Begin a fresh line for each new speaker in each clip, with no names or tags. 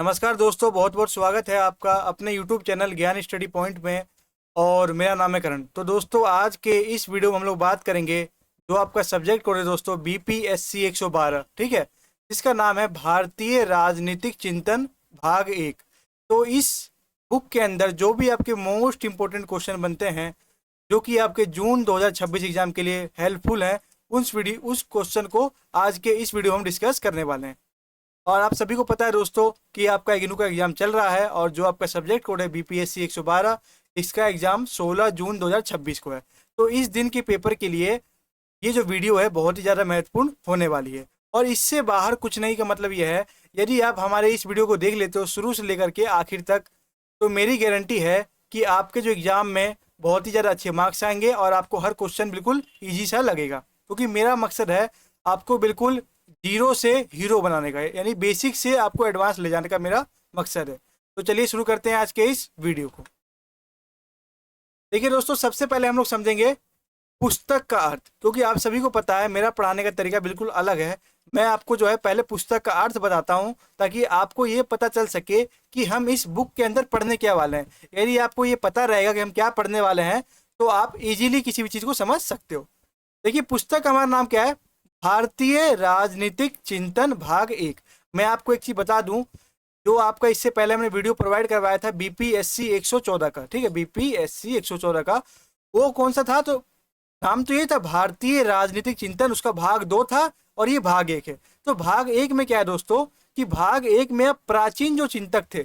नमस्कार दोस्तों, बहुत बहुत स्वागत है आपका अपने YouTube चैनल ज्ञान स्टडी पॉइंट में। और मेरा नाम है करण। तो दोस्तों, आज के इस वीडियो में हम लोग बात करेंगे जो आपका सब्जेक्ट कोड है दोस्तों BPSC 112, ठीक है, जिसका नाम है भारतीय राजनीतिक चिंतन भाग 1। तो इस बुक के अंदर जो भी आपके मोस्ट इंपॉर्टेंट क्वेश्चन बनते हैं जो कि आपके जून 2026 एग्जाम के लिए हेल्पफुल हैं, उस क्वेश्चन को आज के इस वीडियो में हम डिस्कस करने वाले हैं। और आप सभी को पता है दोस्तों कि आपका इग्नू का एग्जाम चल रहा है और जो आपका सब्जेक्ट कोड है BPSC 112, इसका एग्जाम 16 जून 2026 को है। तो इस दिन के पेपर के लिए ये जो वीडियो है बहुत ही ज़्यादा महत्वपूर्ण होने वाली है। और इससे बाहर कुछ नहीं का मतलब यह है, यदि आप हमारे इस वीडियो को देख लेते हो शुरू से लेकर के आखिर तक, तो मेरी गारंटी है कि आपके जो एग्ज़ाम में बहुत ही ज़्यादा अच्छे मार्क्स आएंगे और आपको हर क्वेश्चन बिल्कुल ईजी सा लगेगा। क्योंकि मेरा मकसद है आपको बिल्कुल जीरो से हीरो बनाने का, यानी बेसिक से आपको एडवांस ले जाने का मेरा मकसद है। तो चलिए शुरू करते हैं आज के इस वीडियो को। देखिए दोस्तों, सबसे पहले हम लोग समझेंगे पुस्तक का अर्थ, क्योंकि आप सभी को पता है मेरा पढ़ाने का तरीका बिल्कुल अलग है। मैं आपको जो है पहले पुस्तक का अर्थ बताता हूं ताकि आपको ये पता चल सके कि हम इस बुक के अंदर पढ़ने क्या वाले हैं। यदि आपको ये पता रहेगा कि हम क्या पढ़ने वाले हैं तो आप इजीली किसी भी चीज़ को समझ सकते हो। देखिए, पुस्तक का हमारा नाम क्या है? भारतीय राजनीतिक चिंतन भाग 1। मैं आपको एक चीज़ बता दूं, जो आपका इससे पहले हमने वीडियो प्रोवाइड करवाया था BPSC 114 का, ठीक है, BPSC 114 का, वो कौन सा था? तो नाम तो ये था भारतीय राजनीतिक चिंतन, उसका भाग 2 था और ये भाग 1 है। तो भाग 1 में क्या है दोस्तों कि भाग 1 में अब प्राचीन जो चिंतक थे,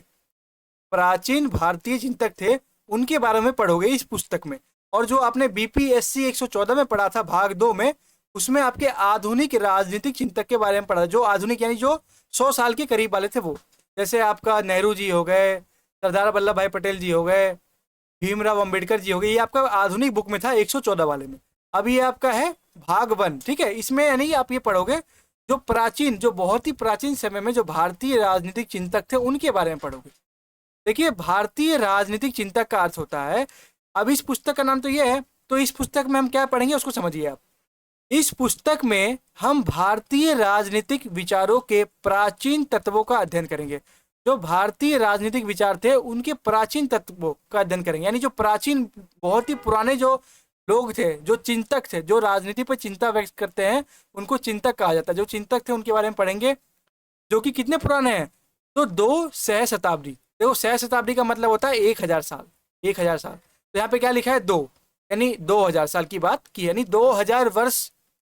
प्राचीन भारतीय चिंतक थे, उनके बारे में पढ़ोगे इस पुस्तक में। और जो आपने BPSC 114 में पढ़ा था भाग 2 में, उसमें आपके आधुनिक राजनीतिक चिंतक के बारे में पढ़ा। जो आधुनिक यानी जो 100 साल के करीब वाले थे वो, जैसे आपका नेहरू जी हो गए, सरदार वल्लभ भाई पटेल जी हो गए, भीमराव अंबेडकर जी हो गए। ये आपका आधुनिक बुक में था 114 वाले में। अब ये आपका है भाग 1, ठीक है। इसमें यानी आप ये पढ़ोगे जो प्राचीन, जो बहुत ही प्राचीन समय में जो भारतीय राजनीतिक चिंतक थे उनके बारे में पढ़ोगे। देखिए, भारतीय राजनीतिक चिंतक का अर्थ होता है, अब इस पुस्तक का नाम तो ये है, तो इस पुस्तक में हम क्या पढ़ेंगे उसको समझिए आप। इस पुस्तक में हम भारतीय राजनीतिक विचारों के प्राचीन तत्वों का अध्ययन करेंगे। जो भारतीय राजनीतिक विचार थे उनके प्राचीन तत्वों का अध्ययन करेंगे, यानी जो प्राचीन, बहुत ही पुराने जो लोग थे, जो चिंतक थे, जो राजनीति पर चिंता व्यक्त करते हैं, उनको चिंतक कहा जाता है। जो चिंतक थे उनके बारे में पढ़ेंगे, जो कि कितने पुराने हैं? तो 2 सहस्त्राब्दी। देखो, सहस्त्राब्दी का मतलब होता है 1000 साल, 1000 साल। तो यहाँ पे क्या लिखा है? 2, यानी 2000 साल की बात की, यानी 2000 वर्ष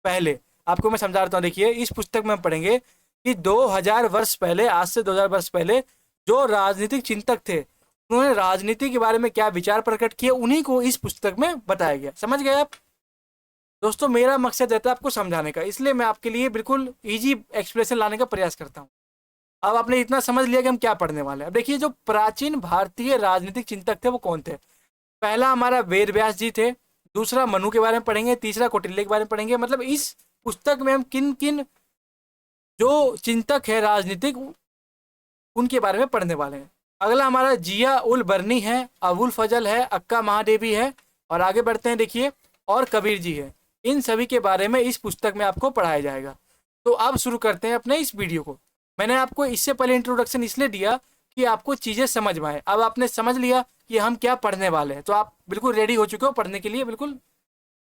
पहले। आपको मैं समझा रहा हूँ। देखिए, इस पुस्तक में हम पढ़ेंगे कि 2000 वर्ष पहले, आज से 2000 वर्ष पहले जो राजनीतिक चिंतक थे, उन्होंने राजनीति के बारे में क्या विचार प्रकट किए, उन्हीं को इस पुस्तक में बताया गया। समझ गए आप दोस्तों? मेरा मकसद रहता है आपको समझाने का, इसलिए मैं आपके लिए बिल्कुल ईजी एक्सप्लेनेशन लाने का प्रयास करता हूँ। अब आपने इतना समझ लिया कि हम क्या पढ़ने वाले हैं। अब देखिए, जो प्राचीन भारतीय राजनीतिक चिंतक थे वो कौन थे? पहला हमारा वेद व्यास जी थे, दूसरा मनु के बारे में पढ़ेंगे, तीसरा कौटिल्य के बारे में पढ़ेंगे। मतलब इस पुस्तक में हम किन किन जो चिंतक है राजनीतिक, उनके बारे में पढ़ने वाले हैं। अगला हमारा जिया उल बर्नी है, अबुल फजल है, अक्का महादेवी है, और आगे बढ़ते हैं। देखिए, और कबीर जी है। इन सभी के बारे में इस पुस्तक में आपको पढ़ाया जाएगा। तो अब शुरू करते हैं अपने इस वीडियो को। मैंने आपको इससे पहले इंट्रोडक्शन इसलिए दिया कि आपको चीज़ें समझ में आए। अब आपने समझ लिया कि हम क्या पढ़ने वाले हैं, तो आप बिल्कुल रेडी हो चुके हो, पढ़ने के लिए बिल्कुल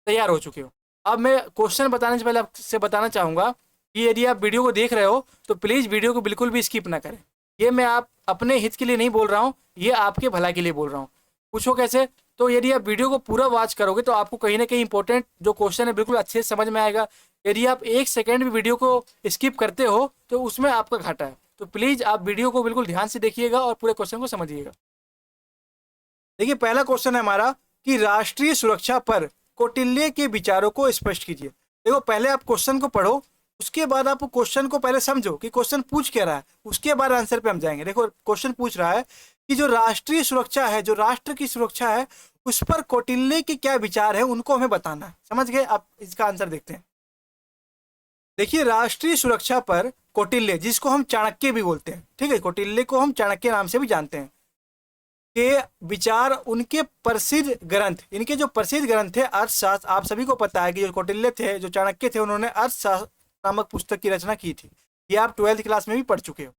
तैयार हो चुके हो। अब मैं क्वेश्चन बताने से पहले आपसे बताना चाहूँगा कि यदि आप वीडियो को देख रहे हो तो प्लीज़ वीडियो को बिल्कुल भी स्किप ना करें। ये मैं आप अपने हित के लिए नहीं बोल रहा हूँ, ये आपके भला के लिए बोल रहा हूँ। पूछो कैसे? तो यदि आप वीडियो को पूरा वॉच करोगे तो आपको कहीं ना कहीं इंपॉर्टेंट जो क्वेश्चन है बिल्कुल अच्छे से समझ में आएगा। यदि आप 1 सेकेंड भी वीडियो को स्किप करते हो तो उसमें आपका घाटा है। तो प्लीज़ आप वीडियो को बिल्कुल ध्यान से देखिएगा और पूरे क्वेश्चन को समझिएगा। देखिए, पहला क्वेश्चन है हमारा कि राष्ट्रीय सुरक्षा पर कौटिल्य के विचारों को स्पष्ट कीजिए। देखो, पहले आप क्वेश्चन को पढ़ो, उसके बाद आप क्वेश्चन को पहले समझो कि क्वेश्चन पूछ क्या रहा है, उसके बाद आंसर पे हम जाएंगे। देखो, क्वेश्चन पूछ रहा है कि जो राष्ट्रीय सुरक्षा है, जो राष्ट्र की सुरक्षा है, उस पर कौटिल्य के क्या विचार है, उनको हमें बताना है। समझ गए? आप इसका आंसर देखते हैं। देखिए, राष्ट्रीय सुरक्षा पर कौटिल्य, जिसको हम चाणक्य भी बोलते हैं, ठीक है, कौटिल्य को हम चाणक्य नाम से भी जानते हैं, के विचार, उनके प्रसिद्ध ग्रंथ, इनके जो प्रसिद्ध ग्रंथ थे अर्थशास्त्र। आप सभी को पता है कि जो कौटिल्य थे, जो चाणक्य थे, उन्होंने अर्थशास्त्र नामक पुस्तक की रचना की थी। ये आप 12वीं क्लास में भी पढ़ चुके हो।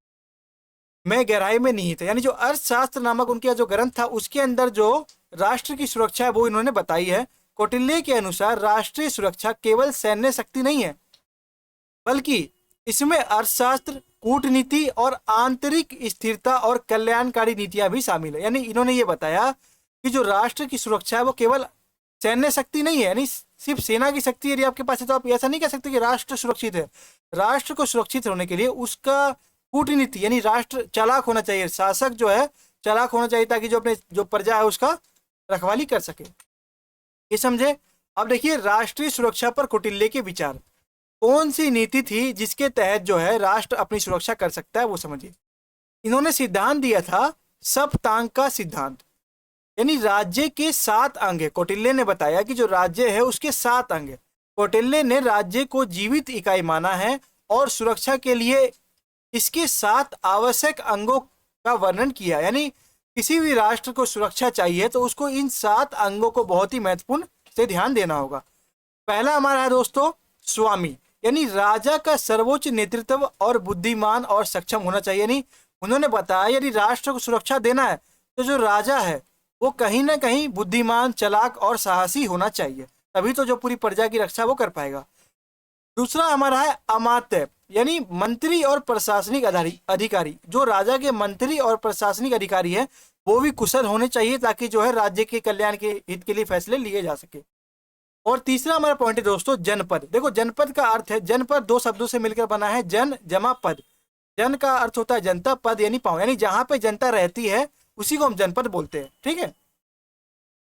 में गहराई में निहित है। यानी जो अर्थशास्त्र नामक उनका जो ग्रंथ था उसके अंदर जो राष्ट्र की सुरक्षा है वो इन्होंने बताई है। कौटिल्य के अनुसार राष्ट्रीय सुरक्षा केवल सैन्य शक्ति नहीं है, बल्कि इसमें अर्थशास्त्र, कूटनीति और आंतरिक स्थिरता और कल्याणकारी नीतियां भी शामिल है। यानी इन्होंने ये बताया कि जो राष्ट्र की सुरक्षा है वो केवल सैन्य शक्ति नहीं है, यानी सिर्फ सेना की शक्ति यदि आपके पास है तो आप ऐसा नहीं कह सकते कि राष्ट्र सुरक्षित है। राष्ट्र को सुरक्षित होने के लिए उसका कूटनीति यानी राष्ट्र चालाक होना चाहिए, शासक जो है चालाक होना चाहिए, ताकि जो अपने जो प्रजा है उसका रखवाली कर सके। ये समझे। अब देखिए राष्ट्रीय सुरक्षा पर कौटिल्य के विचार। कौन सी नीति थी जिसके तहत जो है राष्ट्र अपनी सुरक्षा कर सकता है वो समझिए। इन्होंने सिद्धांत दिया था सप्तांग का सिद्धांत, यानी राज्य के 7 अंग है। कौटिल्य ने बताया कि जो राज्य है उसके 7 अंग है। कौटिल्य ने राज्य को जीवित इकाई माना है और सुरक्षा के लिए इसके 7 आवश्यक अंगों का वर्णन किया। यानी किसी भी राष्ट्र को सुरक्षा चाहिए तो उसको इन 7 अंगों को बहुत ही महत्वपूर्ण से ध्यान देना होगा। पहला हमारा है दोस्तों स्वामी, यानी राजा का सर्वोच्च नेतृत्व और बुद्धिमान और सक्षम होना चाहिए। यानी उन्होंने बताया यदि राष्ट्र को सुरक्षा देना है तो जो राजा है वो कहीं ना कहीं बुद्धिमान, चालाक और साहसी होना चाहिए, तभी तो जो पूरी प्रजा की रक्षा वो कर पाएगा। दूसरा हमारा है अमात्य, यानी मंत्री और प्रशासनिक अधिकारी। जो राजा के मंत्री और प्रशासनिक अधिकारी है वो भी कुशल होने चाहिए, ताकि जो है राज्य के कल्याण के हित के लिए फैसले लिए जा सके। और तीसरा हमारा पॉइंट है दोस्तों जनपद। देखो जनपद का अर्थ है, जनपद 2 शब्दों से मिलकर बना है, जन जमा पद। जन का अर्थ होता है जनता, पद यानी पांव, यानी जहां पे जनता रहती है उसी को हम जनपद बोलते हैं। ठीक है।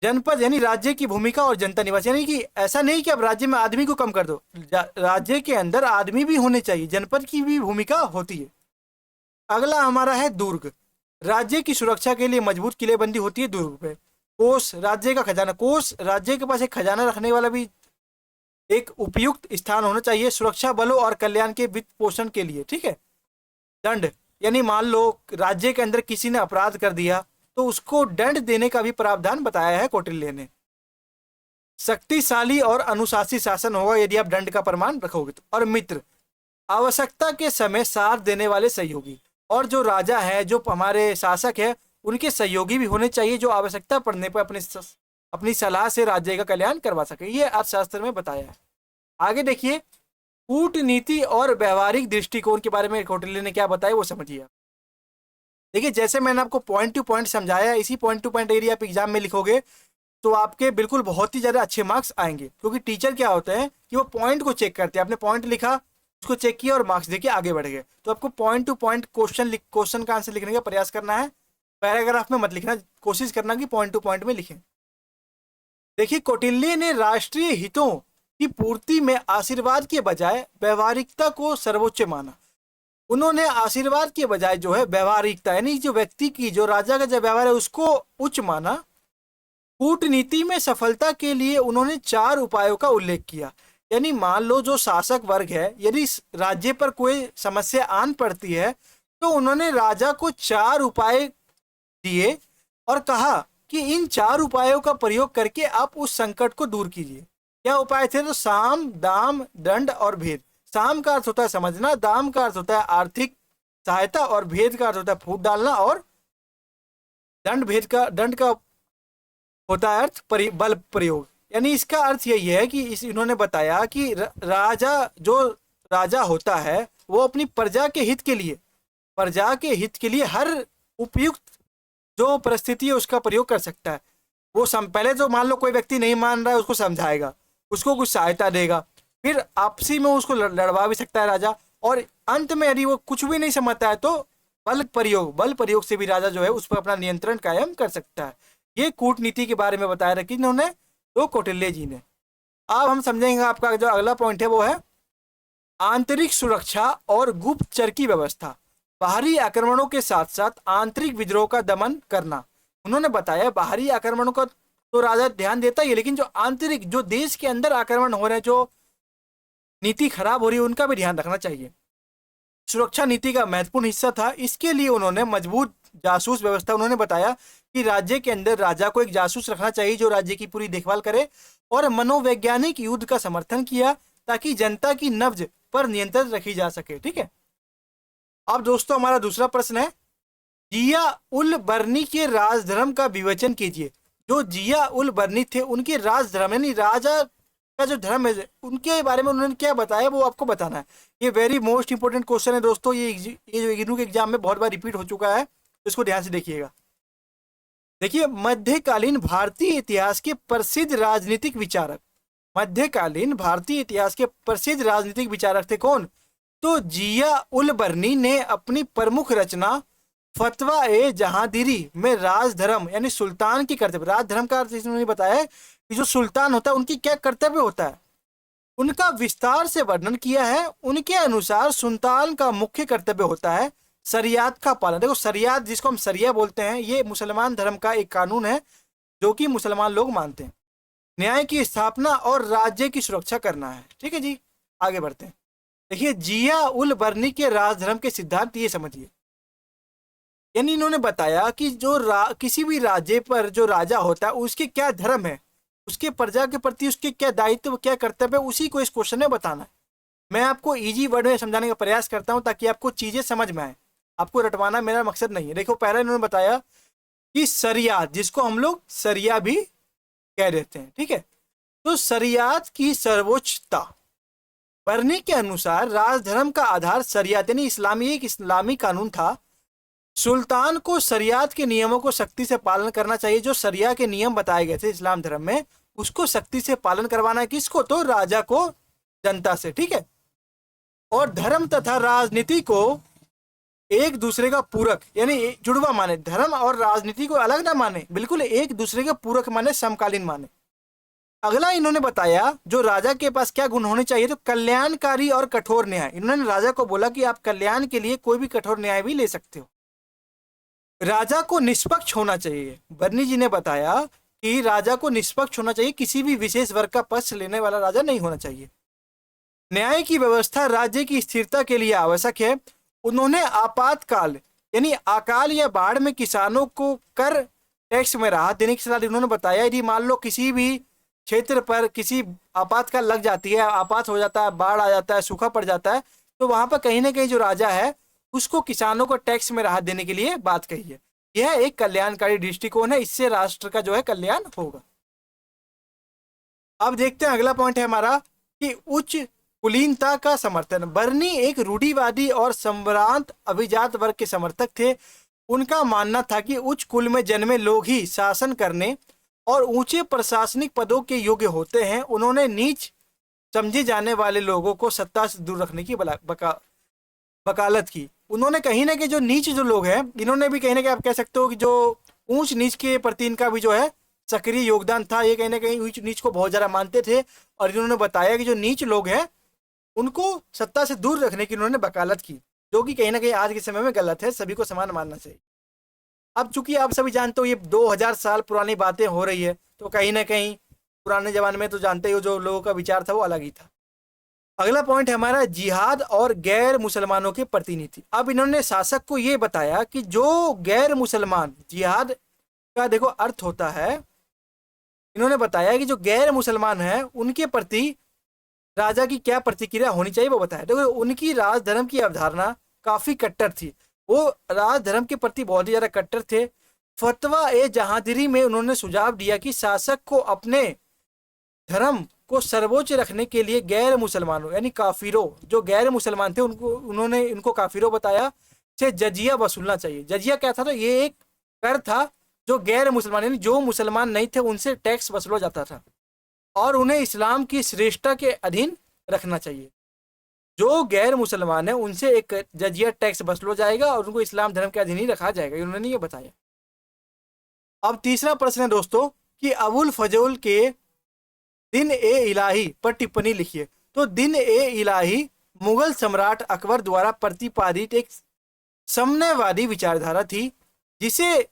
जनपद यानी राज्य की भूमिका और जनता निवास, यानी कि ऐसा नहीं कि अब राज्य में आदमी को कम कर दो, राज्य के अंदर आदमी भी होने चाहिए, जनपद की भी भूमिका होती है। अगला हमारा है दुर्ग। राज्य की सुरक्षा के लिए मजबूत किलेबंदी होती है दुर्ग पे। कोष, राज्य का खजाना। कोष, राज्य के पास एक खजाना रखने वाला भी एक उपयुक्त स्थान होना चाहिए सुरक्षा बलों और कल्याण के वित्त पोषण के लिए। ठीक है। दंड, यानी मान लो राज्य के अंदर किसी ने अपराध कर दिया तो उसको दंड देने का भी प्रावधान बताया है कौटिल्य ने। शक्तिशाली और अनुशासित शासन होगा यदि आप दंड का प्रमाण रखोगे तो। और मित्र, आवश्यकता के समय साथ देने वाले सहयोगी। और जो राजा है, जो हमारे शासक है, उनके सहयोगी भी होने चाहिए जो आवश्यकता पड़ने पर अपनी सलाह से राज्य का कल्याण करवा सके। ये अर्थशास्त्र में बताया है। आगे देखिए कूटनीति और व्यवहारिक दृष्टिकोण के बारे में कौटिल्य ने क्या बताया वो समझिए। देखिए जैसे मैंने आपको पॉइंट टू पॉइंट समझाया, इसी पॉइंट टू पॉइंट एरिया आप एग्जाम में लिखोगे तो आपके बिल्कुल बहुत ही ज़्यादा अच्छे मार्क्स आएंगे, क्योंकि टीचर क्या होते हैं कि वो पॉइंट को चेक करते हैं। आपने पॉइंट लिखा, उसको चेक किया और मार्क्स देके आगे बढ़ गए। तो आपको पॉइंट टू पॉइंट क्वेश्चन का आंसर लिखने का प्रयास करना है, पैराग्राफ में मत लिखना, कोशिश करना कि पॉइंट टू पॉइंट में लिखें। देखिए कौटिल्य ने राष्ट्रीय हितों की पूर्ति में आशीर्वाद के बजाय व्यवहारिकता को सर्वोच्च माना। उन्होंने आशीर्वाद के बजाय जो है व्यवहारिकता, यानी जो व्यक्ति की, जो राजा का जो व्यवहार है उसको उच्च माना। कूटनीति में सफलता के लिए उन्होंने 4 उपायों का उल्लेख किया। यानी मान लो जो शासक वर्ग है, यदि राज्य पर कोई समस्या आन पड़ती है तो उन्होंने राजा को 4 उपाय दिए और कहा कि इन 4 उपायों का प्रयोग करके आप उस संकट को दूर कीजिए। क्या उपाय थे? तो साम, दाम, दंड और भेद। साम का अर्थ होता है समझना, दाम का अर्थ होता है आर्थिक सहायता और भेद का अर्थ होता है फूट डालना, और दंड का होता है अर्थ बल प्रयोग। यानी इसका अर्थ यही है कि इन्होंने बताया कि जो राजा होता है वो अपनी प्रजा के हित के लिए हर उपयुक्त जो परिस्थिति है उसका प्रयोग कर सकता है। वो पहले तो मान लो कोई व्यक्ति नहीं मान रहा है उसको समझाएगा, उसको कुछ सहायता देगा, फिर आपसी में उसको लड़वा भी सकता है राजा, और अंत में यदि वो कुछ भी नहीं समझता है तो बल प्रयोग से भी राजा जो है उस पर अपना नियंत्रण कायम कर सकता है। ये कूटनीति के बारे में बताया रखी इन्होंने तो कौटिल्य जी ने। अब हम समझेंगे आपका जो अगला पॉइंट है वो है आंतरिक सुरक्षा और गुप्तचर की व्यवस्था। बाहरी आक्रमणों के साथ साथ आंतरिक विद्रोह का दमन करना। उन्होंने बताया बाहरी आक्रमणों का तो राजा ध्यान देता ही है, लेकिन जो आंतरिक, जो देश के अंदर आक्रमण हो रहे हैं, जो नीति खराब हो रही है, उनका भी ध्यान रखना चाहिए। सुरक्षा नीति का महत्वपूर्ण हिस्सा था। इसके लिए उन्होंने मजबूत जासूस व्यवस्था, उन्होंने बताया कि राज्य के अंदर राजा को एक जासूस रखना चाहिए जो राज्य की पूरी देखभाल करे, और मनोवैज्ञानिक युद्ध का समर्थन किया ताकि जनता की नब्ज पर नियंत्रण रखी जा सके। ठीक है। अब दोस्तों हमारा दूसरा प्रश्न है जिया उल बर्नी के राजधर्म का विवेचन कीजिए। जो जिया उल बर्नी थे उनके राजधर्म यानी राजा का जो धर्म है उनके बारे में उन्होंने क्या बताया वो आपको बताना है। ये वेरी मोस्ट इंपोर्टेंट क्वेश्चन है दोस्तों, ये जो इग्नू के एग्जाम में बहुत बार रिपीट हो चुका है, तो इसको ध्यान से देखिएगा। देखिए, मध्यकालीन भारतीय इतिहास के प्रसिद्ध राजनीतिक विचारक, मध्यकालीन भारतीय इतिहास के प्रसिद्ध राजनीतिक विचारक थे कौन? तो जिया उल बर्नी ने अपनी प्रमुख रचना फतवा ए जहांगीरी में राजधर्म यानी सुल्तान की कर्तव्य, राजधर्म का अर्थ इन्होंने बताया है कि जो सुल्तान होता है उनकी क्या कर्तव्य होता है, उनका विस्तार से वर्णन किया है। उनके अनुसार सुल्तान का मुख्य कर्तव्य होता है शरियत का पालन। देखो, शरियत जिसको हम शरिया बोलते हैं, ये मुसलमान धर्म का एक कानून है जो कि मुसलमान लोग मानते हैं। न्याय की स्थापना और राज्य की सुरक्षा करना है। ठीक है जी, आगे बढ़ते हैं। देखिए, जिया उल बर्नी के राजधर्म के सिद्धांत ये समझिए, यानी इन्होंने बताया कि जो किसी भी राज्य पर जो राजा होता है उसके क्या धर्म है, उसके प्रजा के प्रति उसके क्या दायित्व, क्या कर्तव्य है, उसी को इस क्वेश्चन में बताना है। मैं आपको इजी वर्ड में समझाने का प्रयास करता हूं ताकि आपको चीजें समझ में आए, आपको रटवाना मेरा मकसद नहीं है। देखो, पहले इन्होंने बताया कि शरियत, जिसको हम लोग शरिया भी कह देते हैं, ठीक है, तो शरियत की सर्वोच्चता। बर्नी के अनुसार राजधर्म का आधार शरियत यानी एक इस्लामी कानून था। सुल्तान को शरियत के नियमों को सख्ती से पालन करना चाहिए। जो शरिया के नियम बताए गए थे इस्लाम धर्म में, उसको सख्ती से पालन करवाना है। किसको? तो राजा को, जनता से। ठीक है, और धर्म तथा राजनीति को एक दूसरे का पूरक यानी जुड़वा माने। धर्म और राजनीति को अलग ना माने, बिल्कुल एक दूसरे के पूरक माने, समकालीन माने। अगला इन्होंने बताया जो राजा के पास क्या गुण होने चाहिए, तो कल्याणकारी और कठोर न्याय। इन्होंने राजा को बोला कि आप कल्याण के लिए कोई भी कठोर न्याय भी ले सकते हो। राजा को निष्पक्ष होना चाहिए। बर्नी जी ने बताया कि राजा को निष्पक्ष होना चाहिए, किसी भी विशेष वर्ग का पक्ष लेने वाला राजा नहीं होना चाहिए। न्याय की व्यवस्था राज्य की स्थिरता के लिए आवश्यक है। उन्होंने आपातकाल यानी अकाल या बाढ़ में किसानों को कर टैक्स में राहत देने की सलाह दी। उन्होंने बताया यदि मान लो किसी भी क्षेत्र पर किसी आपातकाल लग जाती है, आपात हो जाता है, बाढ़ आ जाता है, सूखा पड़ जाता है, तो वहां पर कहीं ना कहीं जो राजा है उसको किसानों को टैक्स में राहत देने के लिए बात कही है। यह एक कल्याणकारी दृष्टिकोण है, इससे राष्ट्र का जो है कल्याण होगा। अब देखते हैं अगला पॉइंट है हमारा कि उच्च कुलीनता का समर्थन। बर्नी एक रूढ़िवादी और संभ्रांत अभिजात वर्ग के समर्थक थे। उनका मानना था कि उच्च कुल में जन्मे लोग ही शासन करने और ऊंचे प्रशासनिक पदों के योग्य होते हैं। उन्होंने नीच समझे जाने वाले लोगों को सत्ता से दूर रखने की वकालत की। उन्होंने कहीं ना कहीं जो नीच जो लोग हैं, इन्होंने भी कहीं ना कहीं आप कह सकते हो कि जो ऊंच नीच के प्रति इनका भी जो है सक्रिय योगदान था। ये कहीं ना कहीं ऊंच नीच को बहुत ज़्यादा मानते थे और इन्होंने बताया कि जो नीच लोग हैं उनको सत्ता से दूर रखने की इन्होंने वकालत की, जो कि कहीं ना कहीं आज के समय में गलत है। सभी को समान मानना चाहिए। अब चूंकि आप सभी जानते हो ये 2000 साल पुरानी बातें हो रही है, तो कहीं ना कहीं पुराने जमाने में तो जानते हो जो लोगों का विचार था वो अलग ही था। अगला पॉइंट है हमारा जिहाद और गैर मुसलमानों के प्रतिनिधि। अब इन्होंने शासक को ये बताया कि जो गैर मुसलमान, जिहाद का देखो अर्थ होता है, इन्होंने बताया कि जो गैर मुसलमान है उनके प्रति राजा की क्या प्रतिक्रिया होनी चाहिए वो बताया। देखो, उनकी राजधर्म की अवधारणा काफी कट्टर थी। वो राजधर्म के प्रति बहुत ही ज्यादा कट्टर थे। फतवा ए जहांगीरी में उन्होंने सुझाव दिया कि शासक को अपने धर्म को सर्वोच्च रखने के लिए गैर मुसलमानों यानी काफिरों, जो गैर मुसलमान थे उनको उन्होंने इनको काफिरों बताया से जजिया वसूलना चाहिए। जजिया क्या था? तो ये एक कर था जो गैर मुसलमान यानी जो मुसलमान नहीं थे उनसे टैक्स वसूला जाता था और उन्हें इस्लाम की श्रेष्ठता के अधीन रखना चाहिए। जो गैर मुसलमान है उनसे एक जजिया टैक्स वसूला जाएगा और उनको इस्लाम धर्म के अधीन ही रखा जाएगा, उन्होंने ये बताया। अब तीसरा प्रश्न है दोस्तों कि अबुल फजल के दिन ए इलाही पर टिप्पणी लिखिए। तो दिन ए इलाही मुगल सम्राट अकबर द्वारा प्रतिपादित एक समन्वयवादी विचारधारा थी जिसे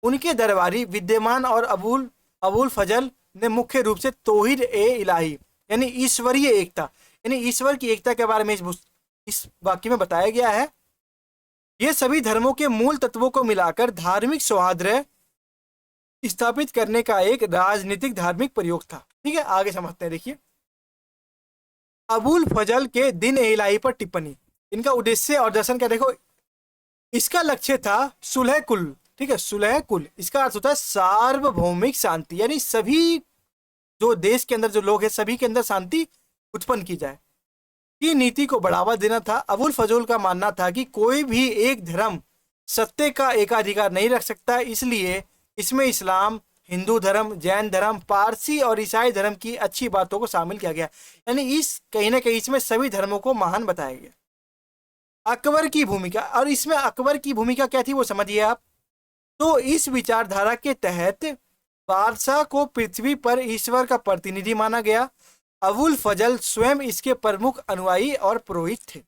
उनके दरबारी विद्यमान और अबुल फजल ने मुख्य रूप से तौहीद ए इलाही यानी ईश्वरीय एकता यानी ईश्वर की एकता के बारे में इस वाक्य में बताया गया है। ये सभी धर्मों के मूल तत्वों को मिलाकर धार्मिक सौहार्द स्थापित करने का एक राजनीतिक धार्मिक प्रयोग था। ठीक है, आगे समझते हैं। देखिए, अबुल फजल के दिन ए इलाही पर टिप्पणी, इनका उद्देश्य और दर्शन क्या? देखो, इसका लक्ष्य था सुलह कुल, ठीक है, सुलह कुल, इसका अर्थ होता है सार्वभौमिक शांति, यानी सभी जो देश के अंदर जो लोग हैं सभी के अंदर शांति उत्पन्न की जाए, की नीति को बढ़ावा देना था। अबुल फजल का मानना था कि कोई भी एक धर्म सत्य का एकाधिकार नहीं रख सकता, इसलिए इसमें इस्लाम, हिंदू धर्म, जैन धर्म, पारसी और ईसाई धर्म की अच्छी बातों को शामिल किया गया, यानी इस कहीं ना कहीं इसमें सभी धर्मों को महान बताया गया। अकबर की भूमिका, और इसमें अकबर की भूमिका क्या थी वो समझिए आप। तो इस विचारधारा के तहत बादशाह को पृथ्वी पर ईश्वर का प्रतिनिधि माना गया। अबुल फजल स्वयं इसके प्रमुख अनुयायी और पुरोहित थे।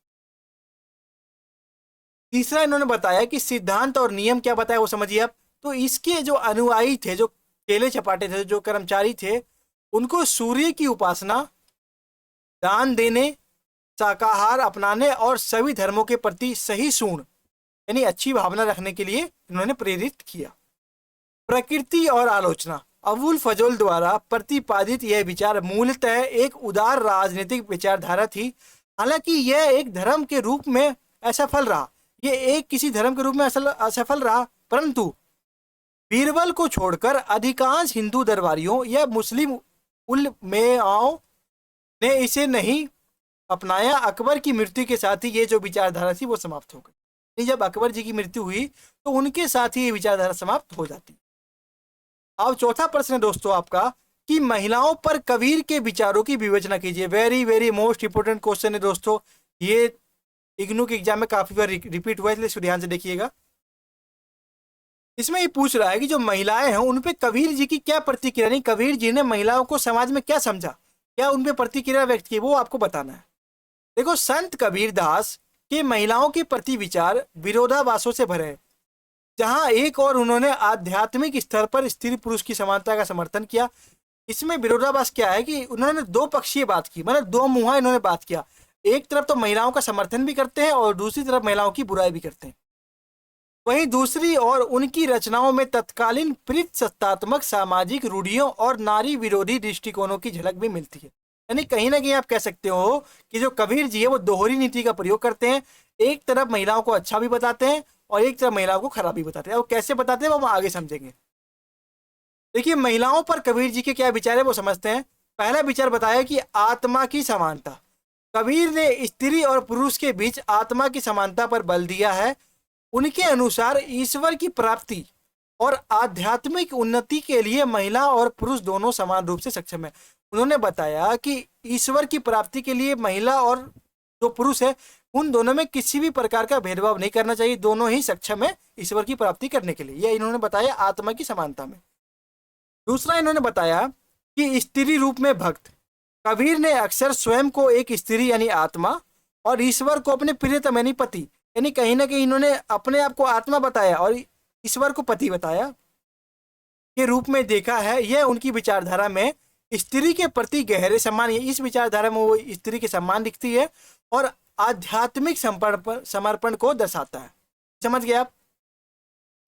तीसरा इन्होंने बताया कि सिद्धांत और नियम क्या बताया वो समझिए आप। तो इसके जो अनुयायी थे, जो केले चपाटे थे, जो कर्मचारी थे, उनको सूर्य की उपासना, दान देने, शाकाहार अपनाने और सभी धर्मों के प्रति सहिष्णु यानी अच्छी भावना रखने के लिए इन्होंने प्रेरित किया। प्रकृति और आलोचना, अबुल फजल द्वारा प्रतिपादित यह विचार मूलतः एक उदार राजनीतिक विचारधारा थी। हालांकि यह एक धर्म के रूप में असफल रहा, ये एक किसी धर्म के रूप में असफल रहा, परंतु बीरबल को छोड़कर अधिकांश हिंदू दरबारियों या मुस्लिम उलमाओं ने इसे नहीं अपनाया। अकबर की मृत्यु के साथ ही ये जो विचारधारा थी वो समाप्त हो गई। जब अकबर जी की मृत्यु हुई तो उनके साथ ही ये विचारधारा समाप्त हो जाती। अब चौथा प्रश्न है दोस्तों आपका कि महिलाओं पर कबीर के विचारों की विवेचना कीजिए। Very very most important question है दोस्तों, ये इग्नू के एग्जाम में काफी बार रिपीट हुआ है, इसलिए ध्यान से देखिएगा। इसमें ये पूछ रहा है कि जो महिलाएं हैं उन पे कबीर जी की क्या प्रतिक्रिया, नहीं कबीर जी ने महिलाओं को समाज में क्या समझा, क्या उन पे प्रतिक्रिया व्यक्त की, वो आपको बताना है। देखो, संत कबीर दास के महिलाओं के प्रति विचार विरोधाभासों से भरे हैं। जहां एक और उन्होंने आध्यात्मिक स्तर पर स्त्री पुरुष की समानता का समर्थन किया। इसमें विरोधाभास क्या है कि उन्होंने दो पक्षीय बात की, मतलब दो मुहा इन्होंने बात किया। एक तरफ तो महिलाओं का समर्थन भी करते हैं और दूसरी तरफ महिलाओं की बुराई भी करते हैं। वहीं दूसरी ओर उनकी रचनाओं में तत्कालीन सत्तात्मक सामाजिक रूढ़ियों और नारी विरोधी दृष्टिकोणों की झलक भी मिलती है। यानी कहीं ना कहीं आप कह सकते हो कि जो कबीर जी है वो दोहरी नीति का प्रयोग करते हैं। एक तरफ महिलाओं को अच्छा भी बताते हैं और एक तरफ महिलाओं को खराब भी बताते हैं। वो कैसे बताते हैं वो हम आगे समझेंगे। देखिए, महिलाओं पर कबीर जी के क्या विचार है वो समझते हैं। पहला विचार बताया कि आत्मा की समानता। कबीर ने स्त्री और पुरुष के बीच आत्मा की समानता पर बल दिया है। उनके अनुसार ईश्वर की प्राप्ति और आध्यात्मिक उन्नति के लिए महिला और पुरुष दोनों समान रूप से सक्षम है। उन्होंने बताया कि ईश्वर की प्राप्ति के लिए महिला और जो पुरुष है उन दोनों में किसी भी प्रकार का भेदभाव नहीं करना चाहिए, दोनों ही सक्षम है ईश्वर की प्राप्ति करने के लिए। यह इन्होंने बताया आत्मा की समानता में। दूसरा इन्होंने बताया कि स्त्री रूप में भक्त। कबीर ने अक्सर स्वयं को एक स्त्री यानी आत्मा और ईश्वर को अपने प्रियतम यानी पति, यानी कहीं ना कहीं इन्होंने अपने आप को आत्मा बताया और ईश्वर को पति बताया के रूप में देखा है। यह उनकी विचारधारा में स्त्री के प्रति गहरे सम्मान, इस विचारधारा में वो स्त्री के सम्मान दिखती है और आध्यात्मिक समर्पण को दर्शाता है। समझ गए आप।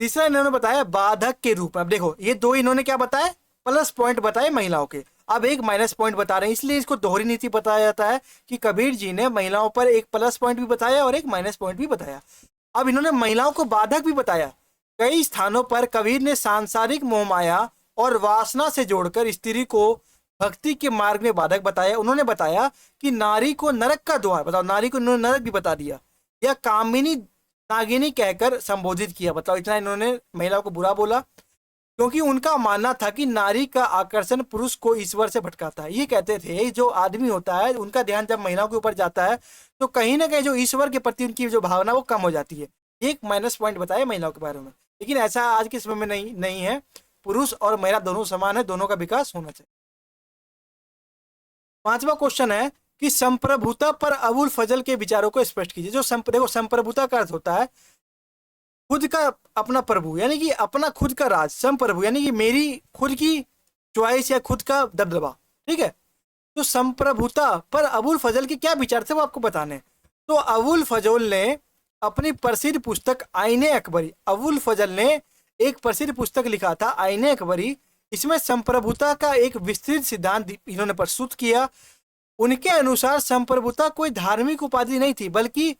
तीसरा इन्होंने बताया बाधक के रूप में। अब देखो, ये दो इन्होंने क्या बताया, प्लस पॉइंट बताए महिलाओं के, अब एक माइनस पॉइंट बता रहे हैं, इसलिए इसको दोहरी नीति बताया जाता है कि कबीर जी ने महिलाओं पर एक प्लस पॉइंट भी बताया और एक माइनस पॉइंट भी बताया। अब इन्होंने महिलाओं को बाधक भी बताया। कई स्थानों पर कबीर ने सांसारिक मोहमाया और वासना से जोड़कर स्त्री को भक्ति के मार्ग में बाधक बताया। उन्होंने बताया कि नारी को नरक का द्वार, बताओ, नारी को इन्होंने नरक भी बता दिया, या कामिनी नागिनी कहकर संबोधित किया। बताओ, इतना इन्होंने महिलाओं को बुरा बोला, क्योंकि उनका मानना था कि नारी का आकर्षण पुरुष को ईश्वर से भटकाता है। ये कहते थे जो आदमी होता है उनका ध्यान जब महिलाओं के ऊपर जाता है तो कहीं ना कहीं जो ईश्वर के प्रति उनकी जो भावना वो कम हो जाती है। एक माइनस पॉइंट बताया महिलाओं के बारे में, लेकिन ऐसा आज के समय में नहीं है। पुरुष और महिला दोनों समान है, दोनों का विकास होना चाहिए। पांचवा क्वेश्चन है कि संप्रभुता पर अबुल फजल के विचारों को स्पष्ट कीजिए। जो देखो, संप्रभुता का अर्थ होता है खुद का अपना प्रभु, यानी कि अपना खुद का राज। संप्रभु यानी कि मेरी खुद की चॉइस या खुद का दबदबा, ठीक है। तो संप्रभुता पर अबुल फजल के क्या विचार थे वो आपको बताने। तो अबुल फजल ने अपनी प्रसिद्ध पुस्तक आईने अकबरी, अबुल फजल ने एक प्रसिद्ध पुस्तक लिखा था आईने अकबरी। इसमें संप्रभुता का एक विस्तृत सिद्धांत इन्होंने प्रस्तुत किया। उनके अनुसार संप्रभुता कोई धार्मिक उपाधि नहीं थी, बल्कि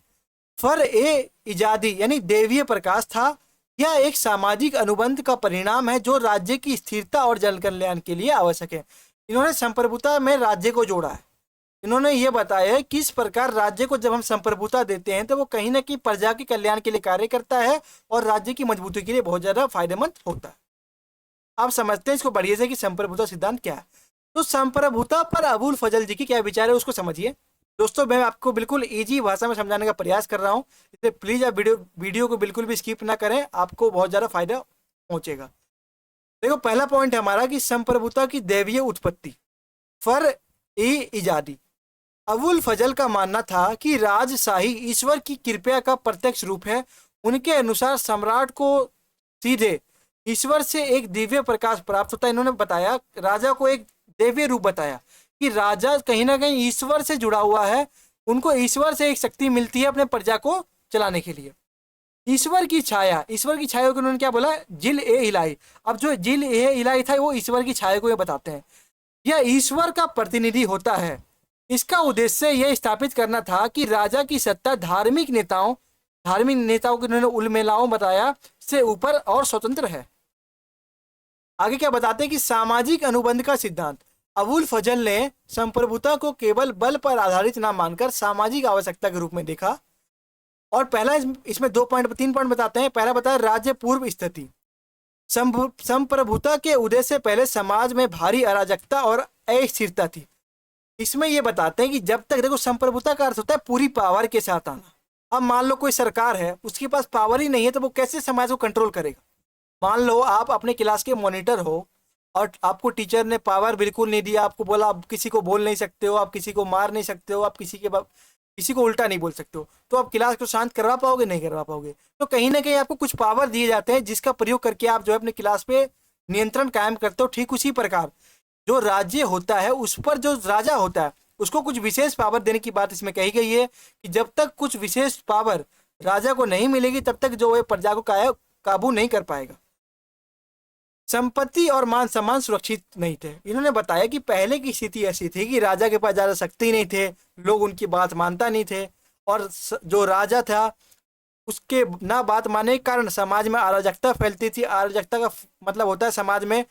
फर ए इजादी यानी देवीय प्रकाश था। यह एक सामाजिक अनुबंध का परिणाम है जो राज्य की स्थिरता और जन कल्याण के लिए आवश्यक है। इन्होंने संप्रभुता में राज्य को जोड़ा है। इन्होंने ये बताया है कि इस प्रकार राज्य को जब हम संप्रभुता देते हैं तो वो कहीं ना कहीं प्रजा के कल्याण के लिए कार्य करता है और राज्य की मजबूती के लिए बहुत ज्यादा फायदेमंद होता है। आप समझते हैं इसको बढ़िया से कि संप्रभुता सिद्धांत क्या है। तो संप्रभुता पर अबुल फजल जी की क्या विचार है उसको समझिए। दोस्तों मैं आपको बिल्कुल इजी भाषा में समझाने का प्रयास कर रहा हूँ, इसलिए प्लीज आप वीडियो को बिल्कुल भी स्किप ना करें, आपको बहुत ज्यादा फायदा पहुंचेगा। देखो पहला पॉइंट है हमारा कि संप्रभुता की दैवीय उत्पत्ति, फर ए इजादी। अबुल फजल का मानना था कि राजशाही ईश्वर की कृपा का प्रत्यक्ष रूप है। उनके अनुसार सम्राट को सीधे ईश्वर से एक दिव्य प्रकाश प्राप्त होता है। इन्होंने बताया, राजा को एक दिव्य रूप बताया कि राजा कहीं ना कहीं ईश्वर से जुड़ा हुआ है, उनको ईश्वर से एक शक्ति मिलती है अपने प्रजा को चलाने के लिए। ईश्वर की छाया, ईश्वर की छाया को उन्होंने क्या बोला, जिल ए इलाई। अब जो जिल ए इलाई था वो ईश्वर की छाया को ये बताते हैं। यह ईश्वर का प्रतिनिधि होता है। इसका उद्देश्य यह स्थापित करना था कि राजा की सत्ता धार्मिक नेताओं को उन्होंने उलमेलाओं बताया से ऊपर और स्वतंत्र है। आगे क्या बताते हैं कि सामाजिक अनुबंध का सिद्धांत। अबुल फजल ने संप्रभुता को केवल बल पर आधारित न मानकर सामाजिक आवश्यकता के रूप में देखा। और पहला इसमें 3 पॉइंट बताते हैं। पहला बताया राज्य पूर्व स्थिति। संप्रभुता के उदय से पहले समाज में भारी अराजकता और अस्थिरता थी। इसमें यह बताते हैं कि जब तक, देखो संप्रभुता का अर्थ होता है पूरी पावर के साथ आना। अब मान लो कोई सरकार है, उसके पास पावर ही नहीं है तो वो कैसे समाज को कंट्रोल करेगा। मान लो आप अपने क्लास के मॉनिटर हो और आपको टीचर ने पावर बिल्कुल नहीं दिया, आपको बोला आप किसी को बोल नहीं सकते हो, आप किसी को मार नहीं सकते हो, आप किसी को उल्टा नहीं बोल सकते हो, तो आप क्लास को शांत करवा पाओगे, नहीं करवा पाओगे। तो कहीं ना कहीं आपको कुछ पावर दिए जाते हैं जिसका प्रयोग करके आप जो है अपने क्लास पे नियंत्रण कायम करते हो। ठीक उसी प्रकार जो राज्य होता है उस पर जो राजा होता है उसको कुछ विशेष पावर देने की बात इसमें कही गई है कि जब तक कुछ विशेष पावर राजा को नहीं मिलेगी तब तक जो है प्रजा को काबू नहीं कर पाएगा। संपत्ति और मान सम्मान सुरक्षित नहीं थे। इन्होंने बताया कि पहले की स्थिति ऐसी थी कि राजा के पास ज्यादा शक्ति नहीं थे, लोग उनकी बात मानता नहीं थे और जो राजा था उसके ना बात मानने के कारण समाज में अराजकता फैलती थी। अराजकता का मतलब होता है समाज में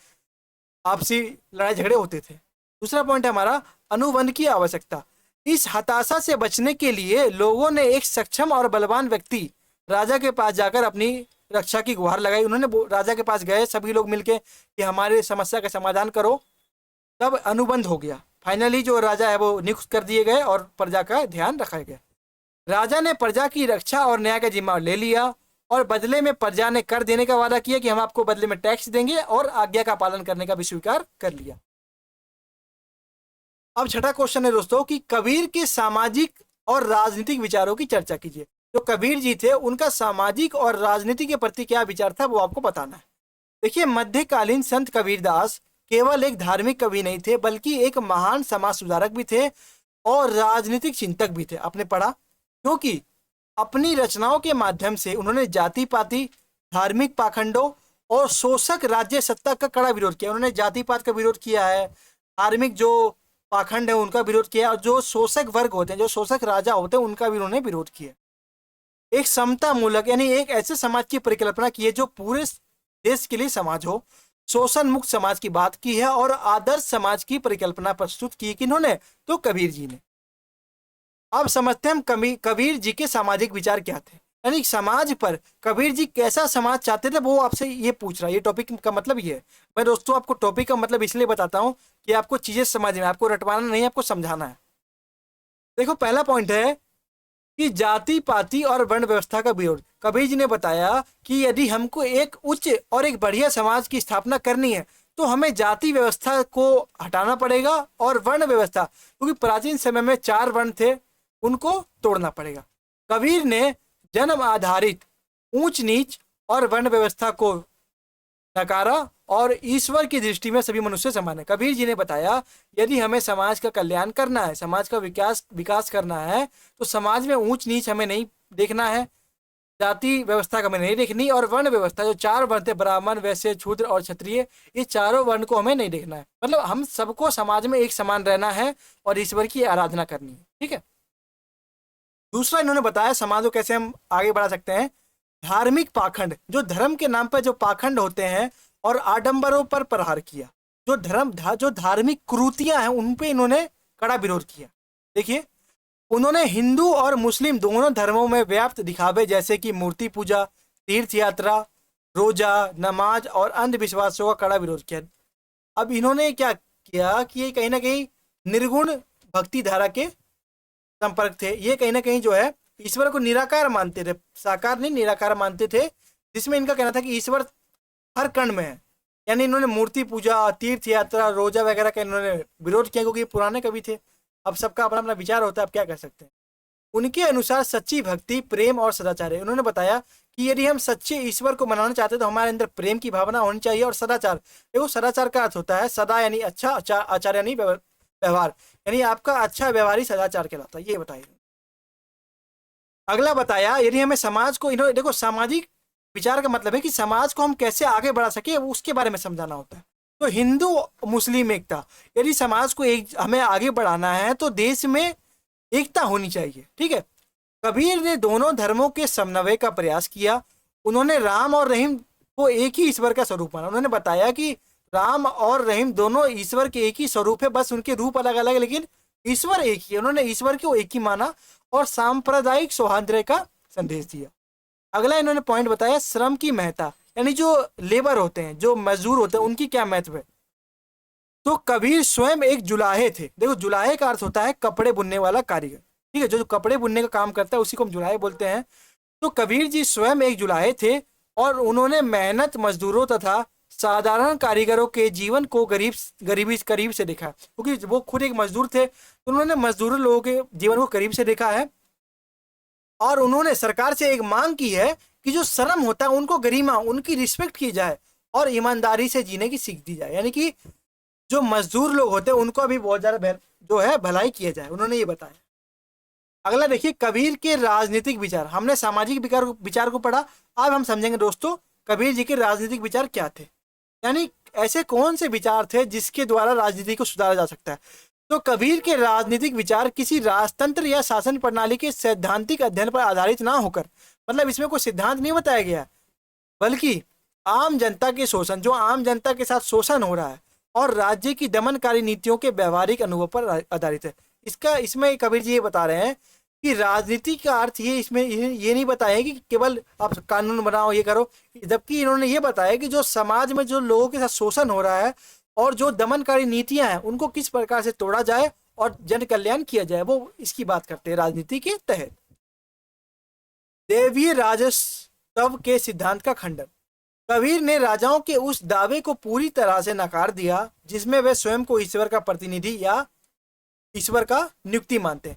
आपसी लड़ाई झगड़े होते थे। दूसरा पॉइंट है हमारा अनुबंध की आवश्यकता। इस हताशा से बचने के लिए लोगों ने एक सक्षम और बलवान व्यक्ति राजा के पास जाकर अपनी रक्षा की गुहार लगाई। उन्होंने राजा के पास गए सभी लोग मिलके कि हमारे समस्या का समाधान करो, तब अनुबंध हो गया। फाइनली जो राजा है वो नियुक्त कर दिए गए और प्रजा का ध्यान रखा गया। राजा ने प्रजा की रक्षा और न्याय का जिम्मा ले लिया और बदले में प्रजा ने कर देने का वादा किया कि हम आपको बदले में टैक्स देंगे और आज्ञा का पालन करने का भी स्वीकार कर लिया। अब छठा क्वेश्चन है दोस्तों कि कबीर के सामाजिक और राजनीतिक विचारों की चर्चा कीजिए। जो कबीर जी थे उनका सामाजिक और राजनीति के प्रति क्या विचार था वो आपको बताना है। देखिए मध्यकालीन संत कबीरदास केवल एक धार्मिक कवि नहीं थे बल्कि एक महान समाज सुधारक भी थे और राजनीतिक चिंतक भी थे। आपने पढ़ा, क्योंकि अपनी रचनाओं के माध्यम से उन्होंने जाति पाति, धार्मिक पाखंडों और शोषक राज्य सत्ता का कड़ा विरोध किया। उन्होंने जाति पात का विरोध किया है, धार्मिक जो पाखंड है उनका विरोध किया और जो शोषक वर्ग होते हैं, जो शोषक राजा होते हैं उनका भी उन्होंने विरोध किया। एक समता मूलक यानी एक ऐसे समाज की परिकल्पना की है जो पूरे देश के लिए समाज हो, शोषण मुक्त समाज की बात की है और आदर्श समाज की परिकल्पना प्रस्तुत की किन्होंने, तो कबीर जी ने। अब समझते हैं हम कबीर जी के सामाजिक विचार क्या थे, यानी समाज पर कबीर जी कैसा समाज चाहते थे वो आपसे ये पूछ रहा है। ये टॉपिक का मतलब ये है। मैं दोस्तों आपको टॉपिक का मतलब इसलिए बताता हूँ कि आपको चीजें समझ में, आपको रटवाना नहीं, आपको समझाना है। देखो पहला पॉइंट है कि जाति पाति और वर्ण व्यवस्था का विरोध। कबीर जी ने बताया कि यदि हमको एक उच्च और एक बढ़िया समाज की स्थापना करनी है तो हमें जाति व्यवस्था को हटाना पड़ेगा और वर्ण व्यवस्था, क्योंकि प्राचीन समय में 4 वर्ण थे, उनको तोड़ना पड़ेगा। कबीर ने जन्म आधारित ऊंच नीच और वर्ण व्यवस्था को नकारा और ईश्वर की दृष्टि में सभी मनुष्य समान है। कबीर जी ने बताया यदि हमें समाज का कल्याण करना है, समाज का विकास करना है तो समाज में ऊंच नीच हमें नहीं देखना है, जाति व्यवस्था हमें नहीं देखनी और वर्ण व्यवस्था जो 4 वर्ण थे, ब्राह्मण, वैश्य, शूद्र और क्षत्रिय, ये चारों वर्ण को हमें नहीं देखना है। मतलब हम सबको समाज में एक समान रहना है और ईश्वर की आराधना करनी है। ठीक है। दूसरा इन्होंने बताया समाज को कैसे हम आगे बढ़ा सकते हैं, धार्मिक पाखंड, जो धर्म के नाम पर जो पाखंड होते हैं और आडंबरों पर प्रहार किया, जो धार्मिक कुरीतियां हैं उन पे इन्होंने कड़ा विरोध किया। देखिए, उन्होंने हिंदू और मुस्लिम दोनों धर्मों में व्याप्त दिखावे जैसे कि मूर्ति पूजा, तीर्थ यात्रा, रोजा, नमाज और अंधविश्वासों का कड़ा विरोध किया। अब इन्होंने क्या किया कि ये कहीं ना कहीं निर्गुण भक्ति धारा के संपर्क थे। ये कहीं ना कहीं जो है ईश्वर को निराकार मानते थे, साकार नहीं निराकार मानते थे, जिसमें इनका कहना था कि ईश्वर हर कण में है। यानी इन्होंने मूर्ति पूजा, तीर्थ यात्रा, रोजा वगैरह का इन्होंने विरोध किया, क्योंकि पुराने कवि थे। अब सबका अपना अपना विचार होता है, अब क्या कर सकते हैं। उनके अनुसार सच्ची भक्ति, प्रेम और सदाचार है। उन्होंने बताया कि यदि हम सच्चे ईश्वर को मनाना चाहते हैं तो हमारे अंदर प्रेम की भावना होनी चाहिए और सदाचार। देखो, सदाचार का अर्थ होता है सदा यानी अच्छा, आचार यानी व्यवहार, यानी आपका अच्छा व्यवहार ही सदाचार कहलाता है। ये बताइए। अगला बताया, यदि हमें समाज को, इन्होंने देखो सामाजिक विचार का मतलब है कि समाज को हम कैसे आगे बढ़ा सके उसके बारे में समझाना होता है। तो हिंदू मुस्लिम एकता, यदि समाज को एक हमें आगे बढ़ाना है तो देश में एकता होनी चाहिए। ठीक है, कबीर ने दोनों धर्मों के समन्वय का प्रयास किया। उन्होंने राम और रहीम को एक ही ईश्वर का स्वरूप माना। उन्होंने बताया कि राम और रहीम दोनों ईश्वर के एक ही स्वरूप है, बस उनके रूप अलग अलग है लेकिन ईश्वर एक ही है। उन्होंने ईश्वर को एक ही माना और सांप्रदायिक सौहार्द का संदेश दिया। अगला इन्होंने पॉइंट बताया, श्रम की महत्ता, यानी जो लेबर होते हैं, जो मजदूर होते हैं, उनकी क्या महत्व है। तो कबीर स्वयं एक जुलाहे थे। देखो, जुलाहे का अर्थ होता है कपड़े बुनने वाला कारीगर। ठीक है, जो कपड़े बुनने का काम करता है उसी को हम जुलाहे बोलते हैं। तो कबीर जी स्वयं एक जुलाहे थे और उन्होंने मेहनत मजदूरों तथा साधारण कारीगरों के जीवन को गरीबी करीब से देखा, क्योंकि वो खुद एक मजदूर थे। तो उन्होंने मजदूरों लोगों के जीवन को करीब से देखा है और उन्होंने सरकार से एक मांग की है कि जो श्रम होता है उनको गरिमा, उनकी रिस्पेक्ट की जाए और ईमानदारी से जीने की सीख दी जाए। यानी कि जो मजदूर लोग होते हैं उनको अभी बहुत ज़्यादा जो है भलाई किया जाए, उन्होंने ये बताया। अगला देखिए, कबीर के राजनीतिक विचार। हमने सामाजिक विचार को पढ़ा, अब हम समझेंगे दोस्तों कबीर जी के राजनीतिक विचार क्या थे, यानी ऐसे कौन से विचार थे जिसके द्वारा राजनीति को सुधारा जा सकता है। तो कबीर के राजनीतिक विचार किसी राजतंत्र या शासन प्रणाली के सैद्धांतिक अध्ययन पर आधारित ना होकर, मतलब इसमें कोई सिद्धांत नहीं बताया गया, बल्कि आम जनता के शोषण, जो आम जनता के साथ शोषण हो रहा है, और राज्य की दमनकारी नीतियों के व्यवहारिक अनुभव पर आधारित है। इसमें कबीर जी ये बता रहे हैं कि राजनीति का अर्थ ये इसमें ये नहीं बताया कि केवल आप कानून बनाओ, ये करो, जबकि इन्होंने ये बताया कि जो समाज में जो लोगों के साथ शोषण हो रहा है और जो दमनकारी नीतियां हैं उनको किस प्रकार से तोड़ा जाए और जन कल्याण किया जाए, वो इसकी बात करते हैं राजनीति के तहत। देवीय राजस्व के सिद्धांत का खंडन। कबीर ने राजाओं के उस दावे को पूरी तरह से नकार दिया जिसमें वे स्वयं को ईश्वर का प्रतिनिधि या ईश्वर का नियुक्ति मानते हैं।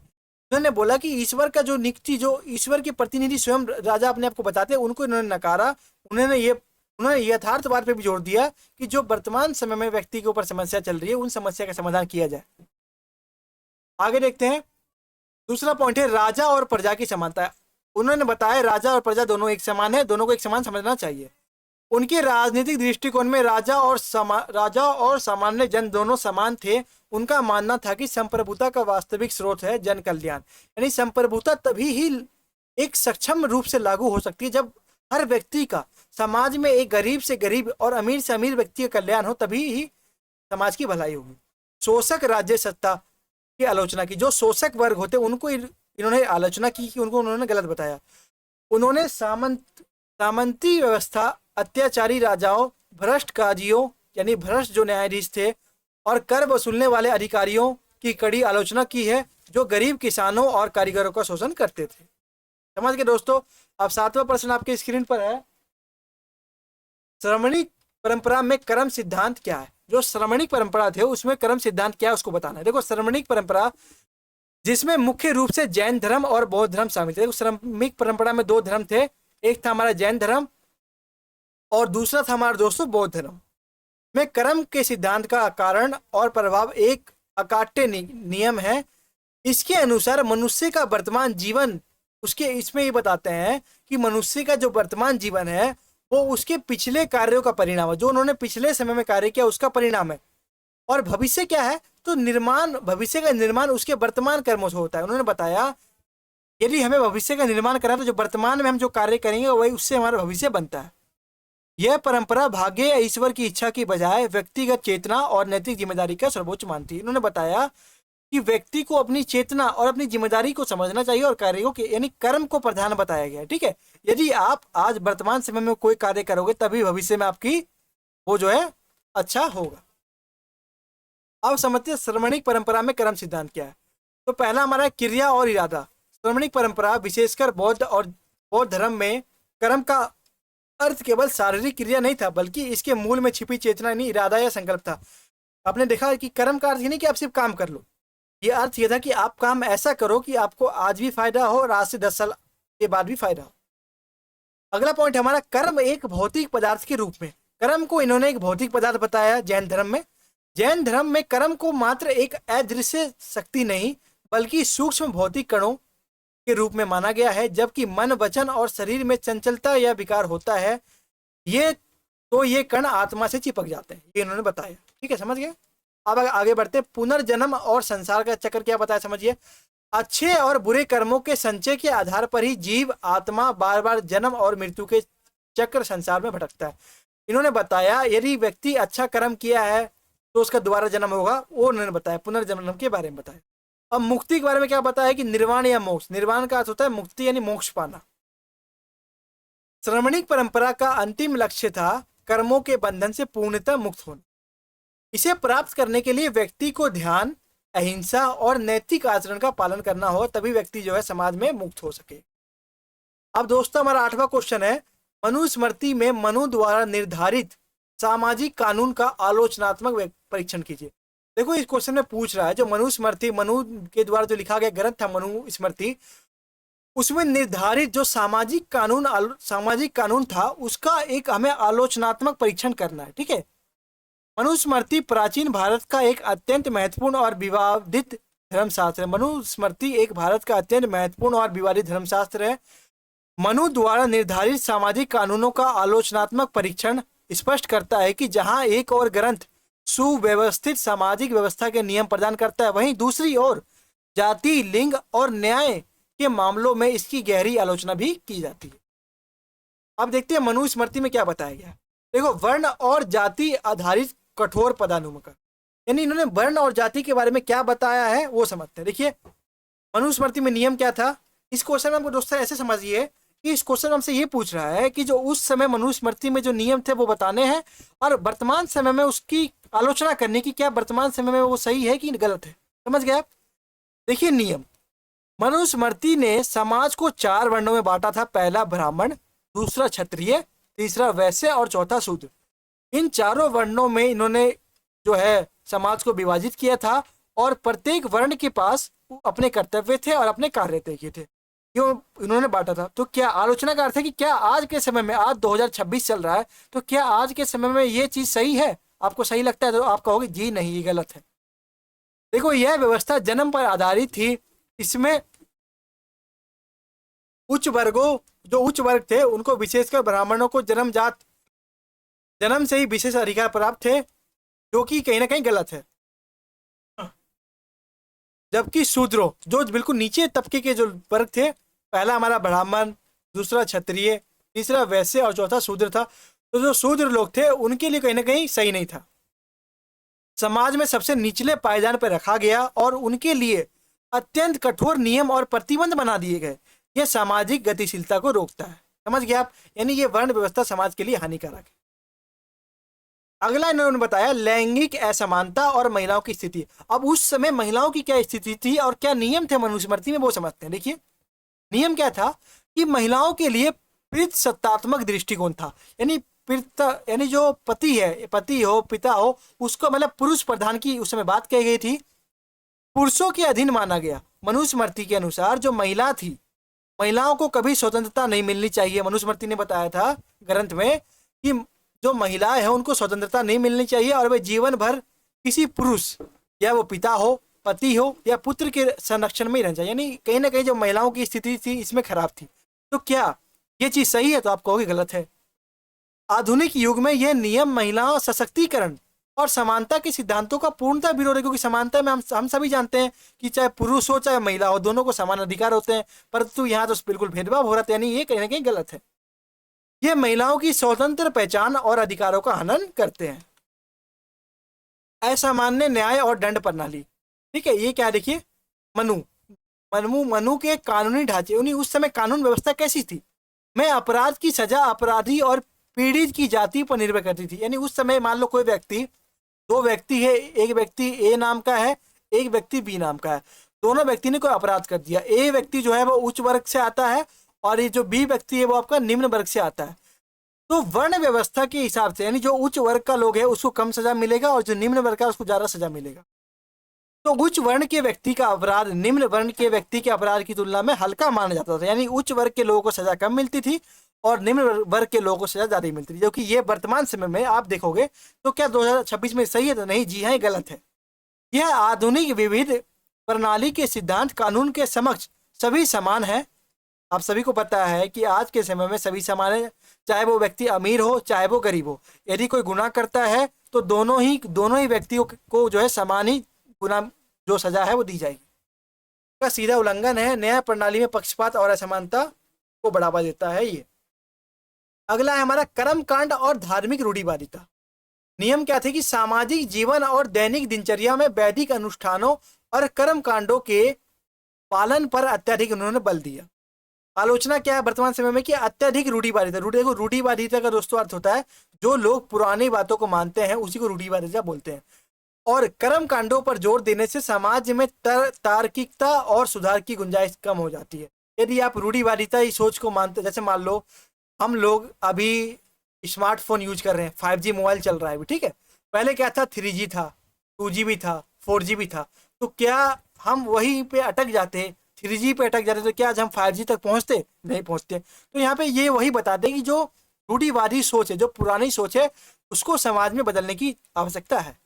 उन्होंने बोला कि ईश्वर का जो नियुक्ति, जो ईश्वर के प्रतिनिधि स्वयं राजा अपने आप को बताते हैं, उनको इन्होंने नकारा। उन्होंने यथार्थवाद पे भी जोर दिया कि जो वर्तमान समय में व्यक्ति के ऊपर समस्या चल रही है उन समस्या का समाधान किया जाए। आगे देखते हैं, दूसरा पॉइंट है राजा और प्रजा की समानता। उन्होंने बताया राजा और प्रजा दोनों एक समान है, दोनों को एक समान समझना चाहिए। उनके राजनीतिक दृष्टिकोण में राजा और सामान्य जन दोनों समान थे। उनका मानना था कि संप्रभुता का वास्तविक स्रोत है जन कल्याण, यानी संप्रभुता तभी ही एक सक्षम रूप से लागू हो सकती है जब हर व्यक्ति का, समाज में एक गरीब से गरीब और अमीर से अमीर व्यक्ति का कल्याण हो, तभी ही समाज की भलाई होगी। शोषक राज्य सत्ता की आलोचना की। जो शोषक वर्ग होते उनको इन्होंने आलोचना की कि उन्होंने गलत बताया। उन्होंने सामंती व्यवस्था, अत्याचारी राजाओं, भ्रष्ट काजियों यानी भ्रष्ट जो न्यायाधीश थे और कर वसूलने वाले अधिकारियों की कड़ी आलोचना की है जो गरीब किसानों और कारीगरों का शोषण करते थे। समझ गए दोस्तों। अब 7वां प्रश्न आपके स्क्रीन पर है, श्रमणिक परंपरा में कर्म सिद्धांत क्या है। जो श्रमणिक परंपरा थे उसमें कर्म सिद्धांत क्या है उसको बताना है। देखो, श्रमणिक परंपरा जिसमें मुख्य रूप से जैन धर्म और बौद्ध धर्म शामिल थे। श्रमिक परंपरा में 2 धर्म थे, एक था हमारा जैन धर्म और दूसरा था हमारा दोस्तों बौद्ध धर्म। में कर्म के सिद्धांत का कारण और प्रभाव एक अकाट्य नियम है। इसके अनुसार मनुष्य का वर्तमान जीवन, उसके इसमें ये बताते हैं कि मनुष्य का जो वर्तमान जीवन है वो उसके पिछले कार्यों का परिणाम है, जो उन्होंने पिछले समय में कार्य किया उसका परिणाम है। और भविष्य क्या है, तो भविष्य का निर्माण उसके वर्तमान कर्मों से होता है। उन्होंने बताया यदि हमें भविष्य का निर्माण करना है तो जो वर्तमान में हम जो कार्य करेंगे वही उससे हमारा भविष्य बनता है। यह परंपरा भाग्य या ईश्वर की इच्छा की बजाय व्यक्तिगत चेतना और नैतिक जिम्मेदारी का सर्वोच्च मानती है। इन्होंने बताया कि व्यक्ति को अपनी चेतना और अपनी जिम्मेदारी को समझना चाहिए और कार्यों के यानी कर्म को प्रधान बताया गया है। ठीक है, यदि आप आज वर्तमान समय में कोई कार्य करोगे तभी भविष्य में आपकी वो जो है अच्छा होगा। अब समझते हैं श्रमणिक परंपरा में कर्म सिद्धांत क्या है। तो पहला हमारा क्रिया और इरादा। श्रमणिक परंपरा विशेषकर बौद्ध धर्म में कर्म का अर्थ केवल शारीरिक क्रिया नहीं था, बल्कि इसके मूल में छिपी चेतना यानी इरादा या संकल्प था। आपने देखा है कि कर्म का अर्थ ये नहीं कि आप सिर्फ काम कर लो, ये अर्थ ये था कि आप काम ऐसा करो कि आपको आज भी फायदा हो और आज से 10 साल के बाद भी फायदा हो। अगला पॉइंट हमारा कर्म एक भौतिक पदार्थ के रूप में। कर्म को इन्होंने एक भौतिक पदार्थ बताया जैन धर्म में। जैन धर्म में कर्म को मात्र एक अदृश्य शक्ति नहीं बल्कि सूक्ष्म भौतिक कणों के रूप में माना गया है। जबकि मन, वचन और शरीर में चंचलता या विकार होता है ये कण आत्मा से चिपक जाते हैं, ये इन्होंने बताया। ठीक है, समझ गए। अब आगे बढ़ते हैं। पुनर्जन्म और संसार का चक्र क्या बताया, समझिए। अच्छे और बुरे कर्मों के संचय के आधार पर ही जीव आत्मा बार बार जन्म और मृत्यु के चक्र संसार में भटकता है। इन्होंने बताया यदि व्यक्ति अच्छा कर्म किया है तो उसका दोबारा जन्म होगा, वो उन्होंने बताया, पुनर्जन्म के बारे में बताया। अब मुक्ति के बारे में क्या बताया कि निर्वाण या मोक्ष। निर्वाण का अर्थ होता है मुक्ति यानी मोक्ष पाना। श्रमणिक परंपरा का अंतिम लक्ष्य था कर्मों के बंधन से पूर्णतः मुक्त होना। इसे प्राप्त करने के लिए व्यक्ति को ध्यान, अहिंसा और नैतिक आचरण का पालन करना हो, तभी व्यक्ति जो है समाज में मुक्त हो सके। अब दोस्तों हमारा 8वां क्वेश्चन है, मनुस्मृति में मनु द्वारा निर्धारित सामाजिक कानून का आलोचनात्मक परीक्षण कीजिए। देखो इस क्वेश्चन में पूछ रहा है जो मनुस्मृति, मनु के द्वारा जो लिखा गया ग्रंथ था मनुस्मृति, उसमें निर्धारित जो सामाजिक कानून था उसका एक हमें आलोचनात्मक परीक्षण करना है। ठीक है, मनुस्मृति प्राचीन भारत का एक अत्यंत महत्वपूर्ण और विवादित धर्मशास्त्र है। मनुस्मृति एक भारत का अत्यंत महत्वपूर्ण और विवादित धर्मशास्त्र है। मनु द्वारा निर्धारित सामाजिक कानूनों का आलोचनात्मक परीक्षण स्पष्ट करता है कि जहां एक और ग्रंथ सुव्यवस्थित सामाजिक व्यवस्था के नियम प्रदान करता है, वहीं दूसरी ओर जाति, लिंग और न्याय के मामलों में इसकी गहरी आलोचना भी की जाती है। अब देखते हैं मनुस्मृति में क्या बताया गया। देखो, वर्ण और जाति आधारित कठोर पदानुक्रम, यानी इन्होंने वर्ण और जाति के बारे में क्या बताया है वो समझते हैं। देखिए मनुस्मृति में नियम क्या था। इस क्वेश्चन में हमको दोस्तों ऐसे समझिए कि इस क्वेश्चन हमसे ये पूछ रहा है कि जो उस समय मनुस्मृति में जो नियम थे वो बताने हैं और वर्तमान समय में उसकी आलोचना करने की, क्या वर्तमान समय में वो सही है कि गलत है। समझ गए आप। देखिए नियम, मनुस्मृति ने समाज को 4 वर्णों में बांटा था। पहला ब्राह्मण, दूसरा क्षत्रिय, तीसरा वैश्य और चौथा शूद्र। इन चारों वर्णों में इन्होंने जो है समाज को विभाजित किया था और प्रत्येक वर्ण के पास अपने कर्तव्य थे और अपने कार्य तय किए थे, क्यों इन्होंने बांटा था। तो क्या आलोचना का अर्थ है कि क्या आज के समय में, आज 2026 चल रहा है, तो क्या आज के समय में ये चीज सही है? आपको सही लगता है तो आप कहोगे जी नहीं ये गलत है। देखो यह व्यवस्था जन्म पर आधारित थी। इसमें उच्च वर्ग थे उनको, विशेषकर ब्राह्मणों को जन्म से ही विशेष अधिकार प्राप्त थे, जो कि कहीं ना कहीं गलत है। जबकि शूद्रों, जो बिल्कुल नीचे तबके के जो वर्ग थे, पहला हमारा ब्राह्मण, दूसरा क्षत्रिय, तीसरा वैश्य और चौथा शूद्र था, तो जो शूद्र लोग थे उनके लिए कहीं ना कहीं सही नहीं था। समाज में सबसे निचले पायदान पर रखा गया और उनके लिए अत्यंत कठोर नियम और प्रतिबंध बना दिए गए। यह सामाजिक गतिशीलता को रोकता है। समझ गए आप, यानी ये वर्ण व्यवस्था समाज के लिए हानिकारक है। अगला इन्होंने बताया लैंगिक असमानता और महिलाओं की स्थिति। अब उस समय महिलाओं की क्या स्थिति थी और क्या नियम थे मनुस्मृति में, वो समझते हैं। देखिए नियम क्या था कि महिलाओं के लिए पितृसत्तात्मक दृष्टिकोण था, यानी जो पति है, पति हो, पिता हो, उसको मतलब पुरुष प्रधान की उस समय बात कही गई थी, पुरुषों के अधीन माना गया। मनुस्मृति के अनुसार जो महिला थी, महिलाओं को कभी स्वतंत्रता नहीं मिलनी चाहिए। मनुस्मृति ने बताया था ग्रंथ में कि जो महिलाएं हैं उनको स्वतंत्रता नहीं मिलनी चाहिए और वे जीवन भर किसी पुरुष, या वो पिता हो, पति हो या पुत्र के संरक्षण में ही रहना चाहिए। यानी कहीं ना कहीं जो महिलाओं की स्थिति थी इसमें खराब थी। तो क्या ये चीज सही है? तो आप कहोगे गलत है। आधुनिक युग में यह नियम महिलाओं सशक्तिकरण और समानता के सिद्धांतों का पूर्णतः विरोध है, क्योंकि समानता में हम सभी जानते हैं कि चाहे पुरुष हो चाहे महिला हो, दोनों को समान अधिकार होते हैं, परंतु यहाँ तो बिल्कुल भेदभाव हो रहा था, यानी ये कहीं ना कहीं गलत है। ये महिलाओं की स्वतंत्र पहचान और अधिकारों का हनन करते हैं। असामान्य न्याय और दंड प्रणाली, ठीक है, ये क्या देखिए, मनु मनु मनु के कानूनी ढांचे, उन्हीं उस समय कानून व्यवस्था कैसी थी, में अपराध की सजा अपराधी और पीड़ित की जाति पर निर्भर करती थी। यानी उस समय मान लो कोई व्यक्ति, दो व्यक्ति है, एक व्यक्ति ए नाम का है, एक व्यक्ति बी नाम का है, दोनों व्यक्ति ने कोई अपराध कर दिया। ए व्यक्ति जो है वो उच्च वर्ग से आता है और ये जो बी व्यक्ति है वो आपका निम्न वर्ग से आता है। तो वर्ण व्यवस्था के हिसाब से यानी जो उच्च वर्ग का लोग है उसको कम सजा मिलेगा और जो निम्न वर्ग का उसको ज्यादा सजा मिलेगा। तो उच्च वर्ण के व्यक्ति का अपराध निम्न वर्ण के व्यक्ति के अपराध की तुलना में हल्का माना जाता था, यानी उच्च वर्ग के लोगों को सजा कम मिलती थी और निम्न वर्ग के लोगों को सजा ज्यादा मिलती थी। जो कि ये वर्तमान समय में आप देखोगे तो क्या 2026 में सही है? तो नहीं, जी हाँ, गलत है। यह आधुनिक विविध प्रणाली के सिद्धांत कानून के समक्ष सभी समान है। आप सभी को पता है कि आज के समय में सभी समान है, चाहे वो व्यक्ति अमीर हो चाहे वो गरीब हो। यदि कोई गुनाह करता है तो दोनों ही व्यक्तियों को जो है समान ही गुनाह जो सजा है वो दी जाएगी। का सीधा उल्लंघन है, न्याय प्रणाली में पक्षपात और असमानता को बढ़ावा देता है ये। अगला है हमारा कर्मकांड और धार्मिक रूढ़िवादिता। नियम क्या थे कि सामाजिक जीवन और दैनिक दिनचर्या में वैदिक अनुष्ठानों और कर्मकांडों के पालन पर अत्यधिक उन्होंने बल दिया। आलोचना क्या है वर्तमान समय में कि अत्यधिक रूढ़िवादिता। रूढ़िवादिता का दोस्तों अर्थ होता है जो लोग पुरानी बातों को मानते हैं उसी को रूढ़िवादिता बोलते हैं। और कर्म कांडों पर जोर देने से समाज में तार्किकता और सुधार की गुंजाइश कम हो जाती है। यदि आप रूढ़िवादिता ही सोच को मानते, जैसे मान लो हम लोग अभी स्मार्टफोन यूज कर रहे हैं, 5G मोबाइल चल रहा है अभी, ठीक है। पहले क्या था, 3G था, 2G भी था, 4G भी था। तो क्या हम वहीं पे अटक जाते, 3G पे अटक जाते, तो क्या आज हम 5G तक पहुंचते? नहीं पहुंचते। तो यहाँ पे ये वही बताते कि जो रूढ़िवादी सोच है, जो पुरानी सोच है, उसको समाज में बदलने की आवश्यकता है।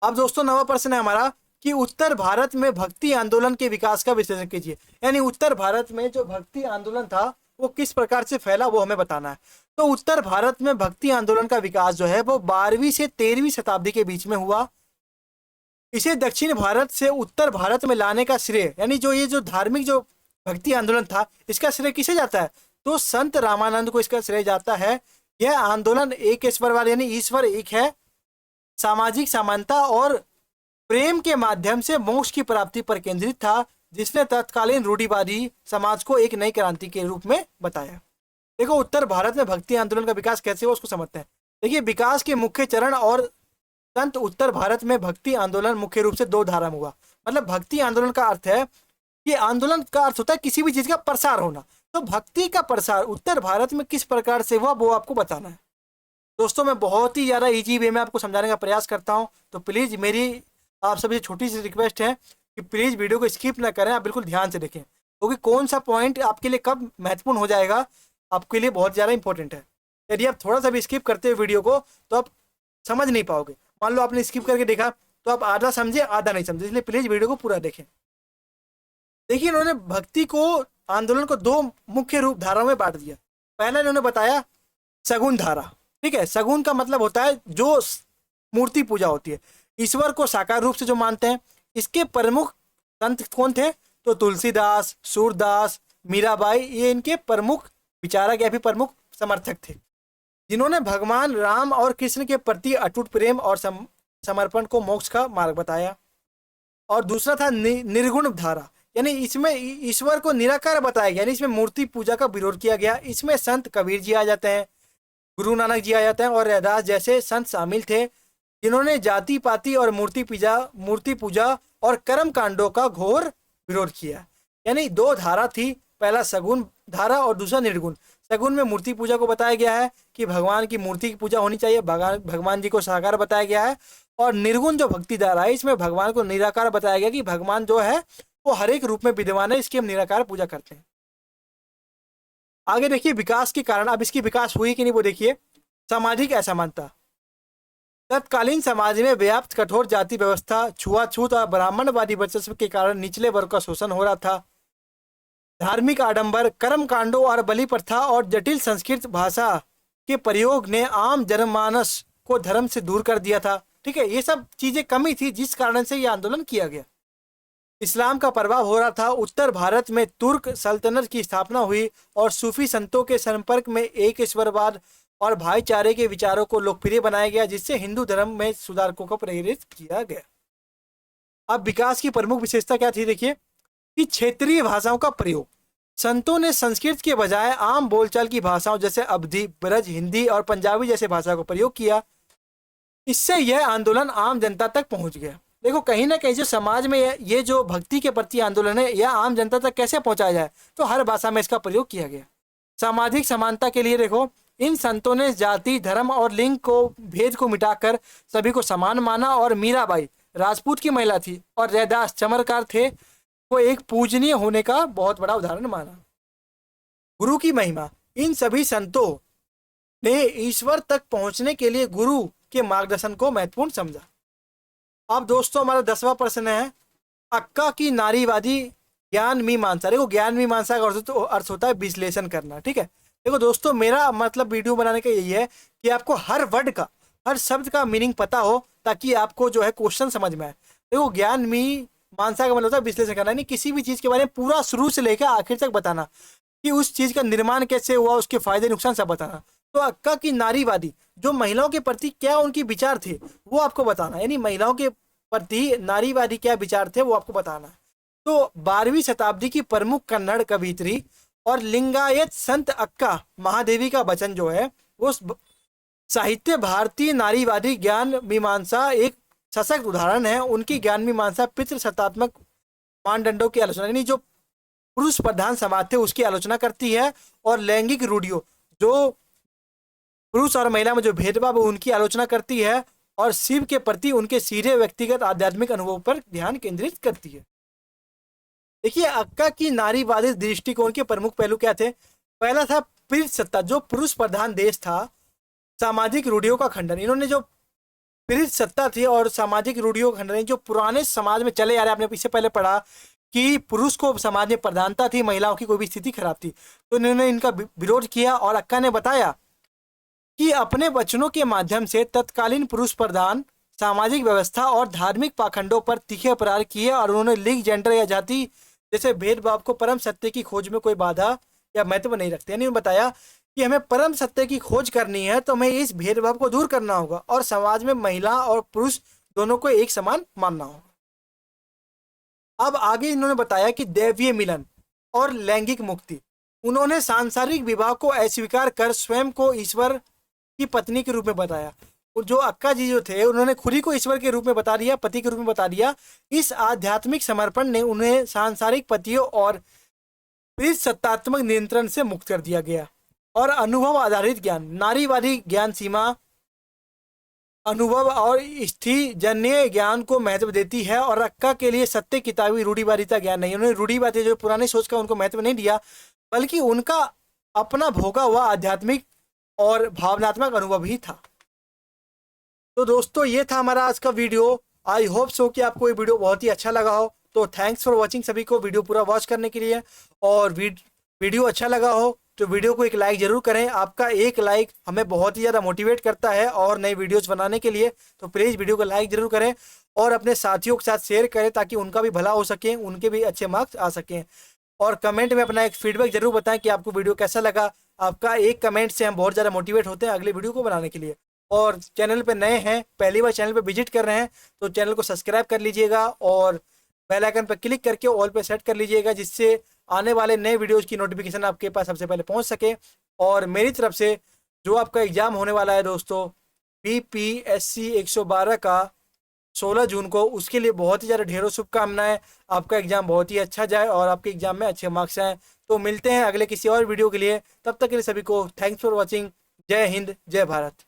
अब दोस्तों नवा प्रश्न है हमारा कि उत्तर भारत में भक्ति आंदोलन के विकास का विश्लेषण कीजिए। यानी उत्तर भारत में जो भक्ति आंदोलन था वो किस प्रकार से फैला वो हमें बताना है। तो उत्तर भारत में भक्ति आंदोलन का विकास जो है वो 12वीं से 13वीं शताब्दी के बीच में हुआ। इसे दक्षिण भारत से उत्तर भारत में लाने का श्रेय, यानी जो ये जो धार्मिक जो भक्ति आंदोलन था इसका श्रेय किसे जाता है? तो संत रामानंद को इसका श्रेय जाता है। यह आंदोलन एक ईश्वरवाद यानी ईश्वर एक है, सामाजिक समानता और प्रेम के माध्यम से मोक्ष की प्राप्ति पर केंद्रित था, जिसने तत्कालीन रूढ़िवादी समाज को एक नई क्रांति के रूप में बताया। देखो उत्तर भारत में भक्ति आंदोलन का विकास कैसे हुआ उसको समझते हैं। देखिए विकास के मुख्य चरण और संत उत्तर भारत में भक्ति आंदोलन मुख्य रूप से दो धारा में हुआ। मतलब भक्ति आंदोलन का अर्थ है कि आंदोलन का अर्थ होता है किसी भी चीज का प्रसार होना। तो भक्ति का प्रसार उत्तर भारत में किस प्रकार से हुआ वो आपको बताना है। दोस्तों मैं बहुत ही ज़्यादा इजी वे में आपको समझाने का प्रयास करता हूं, तो प्लीज़ मेरी आप सभी छोटी सी रिक्वेस्ट है कि प्लीज़ वीडियो को स्किप ना करें, आप बिल्कुल ध्यान से देखें, क्योंकि कौन सा पॉइंट आपके लिए कब महत्वपूर्ण हो जाएगा आपके लिए बहुत ज़्यादा इंपॉर्टेंट है। यदि आप थोड़ा सा भी स्किप करते हो वीडियो को तो आप समझ नहीं पाओगे। मान लो आपने स्किप करके देखा तो आप आधा समझे आधा नहीं समझे, इसलिए प्लीज़ वीडियो को पूरा देखें। देखिए इन्होंने भक्ति को आंदोलन को दो मुख्य रूप धाराओं में बांट दिया। पहला इन्होंने बताया सगुन धारा, ठीक है। सगुन का मतलब होता है जो मूर्ति पूजा होती है, ईश्वर को साकार रूप से जो मानते हैं। इसके प्रमुख संत कौन थे? तो तुलसीदास, सूरदास, मीराबाई, ये इनके प्रमुख विचारक या फिर प्रमुख समर्थक थे, जिन्होंने भगवान राम और कृष्ण के प्रति अटूट प्रेम और समर्पण को मोक्ष का मार्ग बताया। और दूसरा था निर्गुण धारा, यानी इसमें ईश्वर को निराकार बताया गया, यानी इसमें मूर्ति पूजा का विरोध किया गया। इसमें संत कबीर जी आ जाते हैं, गुरु नानक जी आ जाते हैं और रैदास जैसे संत शामिल थे, जिन्होंने जाति पाति और मूर्ति पूजा और कर्म कांडों का घोर विरोध किया। यानी दो धारा थी, पहला सगुन धारा और दूसरा निर्गुण। सगुन में मूर्ति पूजा को बताया गया है कि भगवान की मूर्ति की पूजा होनी चाहिए, भगवान जी को साकार बताया गया है। और निर्गुण जो भक्ति धारा है इसमें भगवान को निराकार बताया गया कि भगवान जो है वो हर एक रूप में विद्यमान है, इसकी हम निराकार पूजा करते हैं। आगे देखिए विकास के कारण, अब इसकी विकास हुई कि नहीं वो देखिए। सामाजिक असमानता, तत्कालीन समाज में व्याप्त कठोर जाति व्यवस्था, छुआछूत और ब्राह्मणवादी वर्चस्व के कारण निचले वर्ग का शोषण हो रहा था। धार्मिक आडंबर, कर्म कांडों और बलि प्रथा और जटिल संस्कृत भाषा के प्रयोग ने आम जनमानस को धर्म से दूर कर दिया था। ठीक है, ये सब चीजें कमी थी जिस कारण से ये आंदोलन किया गया। इस्लाम का प्रभाव हो रहा था, उत्तर भारत में तुर्क सल्तनत की स्थापना हुई और सूफी संतों के संपर्क में एक ईश्वरवाद और भाईचारे के विचारों को लोकप्रिय बनाया गया, जिससे हिंदू धर्म में सुधारकों को प्रेरित किया गया। अब विकास की प्रमुख विशेषता क्या थी, देखिए कि क्षेत्रीय भाषाओं का प्रयोग। संतों ने संस्कृत के बजाय आम बोलचाल की भाषाओं जैसे अवधी, ब्रज, हिंदी और पंजाबी जैसे भाषाओं का प्रयोग किया। इससे यह आंदोलन आम जनता तक पहुंच गया। देखो कहीं ना कहीं जो समाज में ये जो भक्ति के प्रति आंदोलन है, यह आम जनता तक कैसे पहुंचाया जाए, तो हर भाषा में इसका प्रयोग किया गया। सामाजिक समानता के लिए देखो, इन संतों ने जाति, धर्म और लिंग को भेद को मिटाकर सभी को समान माना। और मीराबाई राजपूत की महिला थी और रैदास चमत्कार थे, वो एक पूजनीय होने का बहुत बड़ा उदाहरण माना। गुरु की महिमा, इन सभी संतों ने ईश्वर तक पहुंचने के लिए गुरु के मार्गदर्शन को महत्वपूर्ण समझा। अब दोस्तों हमारा 10वां प्रश्न है, अक्का की नारीवादी ज्ञान मीमांसा। देखो ज्ञान मीमांसा का अर्थ होता है विश्लेषण करना। ठीक है, देखो दोस्तों मेरा मतलब वीडियो बनाने का यही है कि आपको हर वर्ड का, हर शब्द का मीनिंग पता हो, ताकि आपको जो है क्वेश्चन समझ में आए। देखो ज्ञान मीमांसा का मतलब होता है विश्लेषण करना, यानी किसी भी चीज के बारे में पूरा शुरू से लेकर आखिर तक बताना कि उस चीज का निर्माण कैसे हुआ, उसके फायदे नुकसान सब बताना। तो अक्का की नारीवादी, जो महिलाओं के प्रति क्या उनके विचार थे वो आपको बताना, यानी महिलाओं के प्रति नारीवादी क्या विचार थे वो आपको बताना। तो 12वीं शताब्दी की प्रमुख कन्नड़ कवियत्री और लिंगायत संत अक्का महादेवी का वचन जो है वो साहित्य भारतीय नारीवादी ज्ञान मीमांसा एक सशक्त उदाहरण है। उनकी ज्ञान मीमांसा पितृसत्तात्मक मानदंडों की आलोचना, यानी जो पुरुष प्रधान समाज थे उसकी आलोचना करती है, और लैंगिक रूढ़ियों, जो पुरुष और महिला में जो भेदभाव उनकी आलोचना करती है, और शिव के प्रति उनके सीधे व्यक्तिगत आध्यात्मिक अनुभव पर ध्यान केंद्रित करती है। देखिए अक्का की नारीवादी दृष्टिकोण के प्रमुख पहलू क्या थे। पहला था पीढ़ सत्ता, जो पुरुष प्रधान देश था, सामाजिक रूढ़ियों का खंडन। इन्होंने जो पीढ़ सत्ता थी और सामाजिक रूढ़ियों का खंडन, जो पुराने समाज में चले आ रहे, आपने इससे पहले पढ़ा कि पुरुष को समाज में प्रधानता थी, महिलाओं की कोई भी स्थिति खराब थी, तो इन्होंने इनका विरोध किया। और अक्का ने बताया कि अपने वचनों के माध्यम से तत्कालीन पुरुष प्रधान सामाजिक व्यवस्था और धार्मिक पाखंडों पर तीखे प्रहार किए, और उन्होंने लिंग, जेंडर या जाति जैसे भेदभाव को परम सत्य की खोज में कोई बाधा या महत्व नहीं रखते। यानी बताया कि हमें परम सत्य की खोज करनी है तो हमें इस भेदभाव को दूर करना होगा, और समाज में महिला और पुरुष दोनों को एक समान मानना होगा। अब आगे इन्होंने बताया कि दैवीय मिलन और लैंगिक मुक्ति। उन्होंने सांसारिक विवाह को अस्वीकार कर स्वयं को ईश्वर की पत्नी के रूप में बताया। जो अक्का जी जो थे उन्होंने खुद ही को ईश्वर के रूप में बता दिया, पति के रूप में बता दिया। इस आध्यात्मिक समर्पण ने उन्हें सांसारिक पतियों और सत्तात्मक नियंत्रण से मुक्त कर दिया गया। और अनुभव आधारित ज्ञान, नारीवादी ज्ञान सीमा, अनुभव और स्थिजन्य ज्ञान को महत्व देती है, और अक्का के लिए सत्य किताबी रूढ़िवादिता ज्ञान नहीं। उन्होंने रूढ़िवादी जो पुरानी सोच का उनको महत्व नहीं दिया, बल्कि उनका अपना भोगा हुआ आध्यात्मिक और भावनात्मक अनुभव ही था। तो दोस्तों ये था हमारा आज का वीडियो। आई होप सो कि आपको ये वीडियो बहुत ही अच्छा लगा हो। तो थैंक्स फॉर वॉचिंग सभी को वीडियो पूरा वॉच करने के लिए। और वीडियो अच्छा लगा हो तो वीडियो को एक लाइक जरूर करें। आपका एक लाइक हमें बहुत ही ज़्यादा मोटिवेट करता है और नई वीडियोस बनाने के लिए। तो प्लीज़ वीडियो को लाइक जरूर करें और अपने साथियों के साथ शेयर करें ताकि उनका भी भला हो सके, उनके भी अच्छे मार्क्स आ सकें। और कमेंट में अपना एक फीडबैक जरूर बताएं कि आपको वीडियो कैसा लगा। आपका एक कमेंट से हम बहुत ज़्यादा मोटिवेट होते हैं अगले वीडियो को बनाने के लिए। और चैनल पे नए हैं, पहली बार चैनल पे विजिट कर रहे हैं, तो चैनल को सब्सक्राइब कर लीजिएगा और बेल आइकन पर क्लिक करके ऑल पे सेट कर लीजिएगा, जिससे आने वाले नए वीडियोस की नोटिफिकेशन आपके पास सबसे पहले पहुंच सके। और मेरी तरफ से जो आपका एग्ज़ाम होने वाला है दोस्तों BPSC 112 का 16 जून को, उसके लिए बहुत ही ज़्यादा ढेरों शुभकामनाएं। आपका एग्ज़ाम बहुत ही अच्छा जाए और आपके एग्ज़ाम में अच्छे मार्क्स आएँ। तो मिलते हैं अगले किसी और वीडियो के लिए, तब तक के लिए सभी को थैंक्स फॉर वॉचिंग। जय हिंद, जय भारत।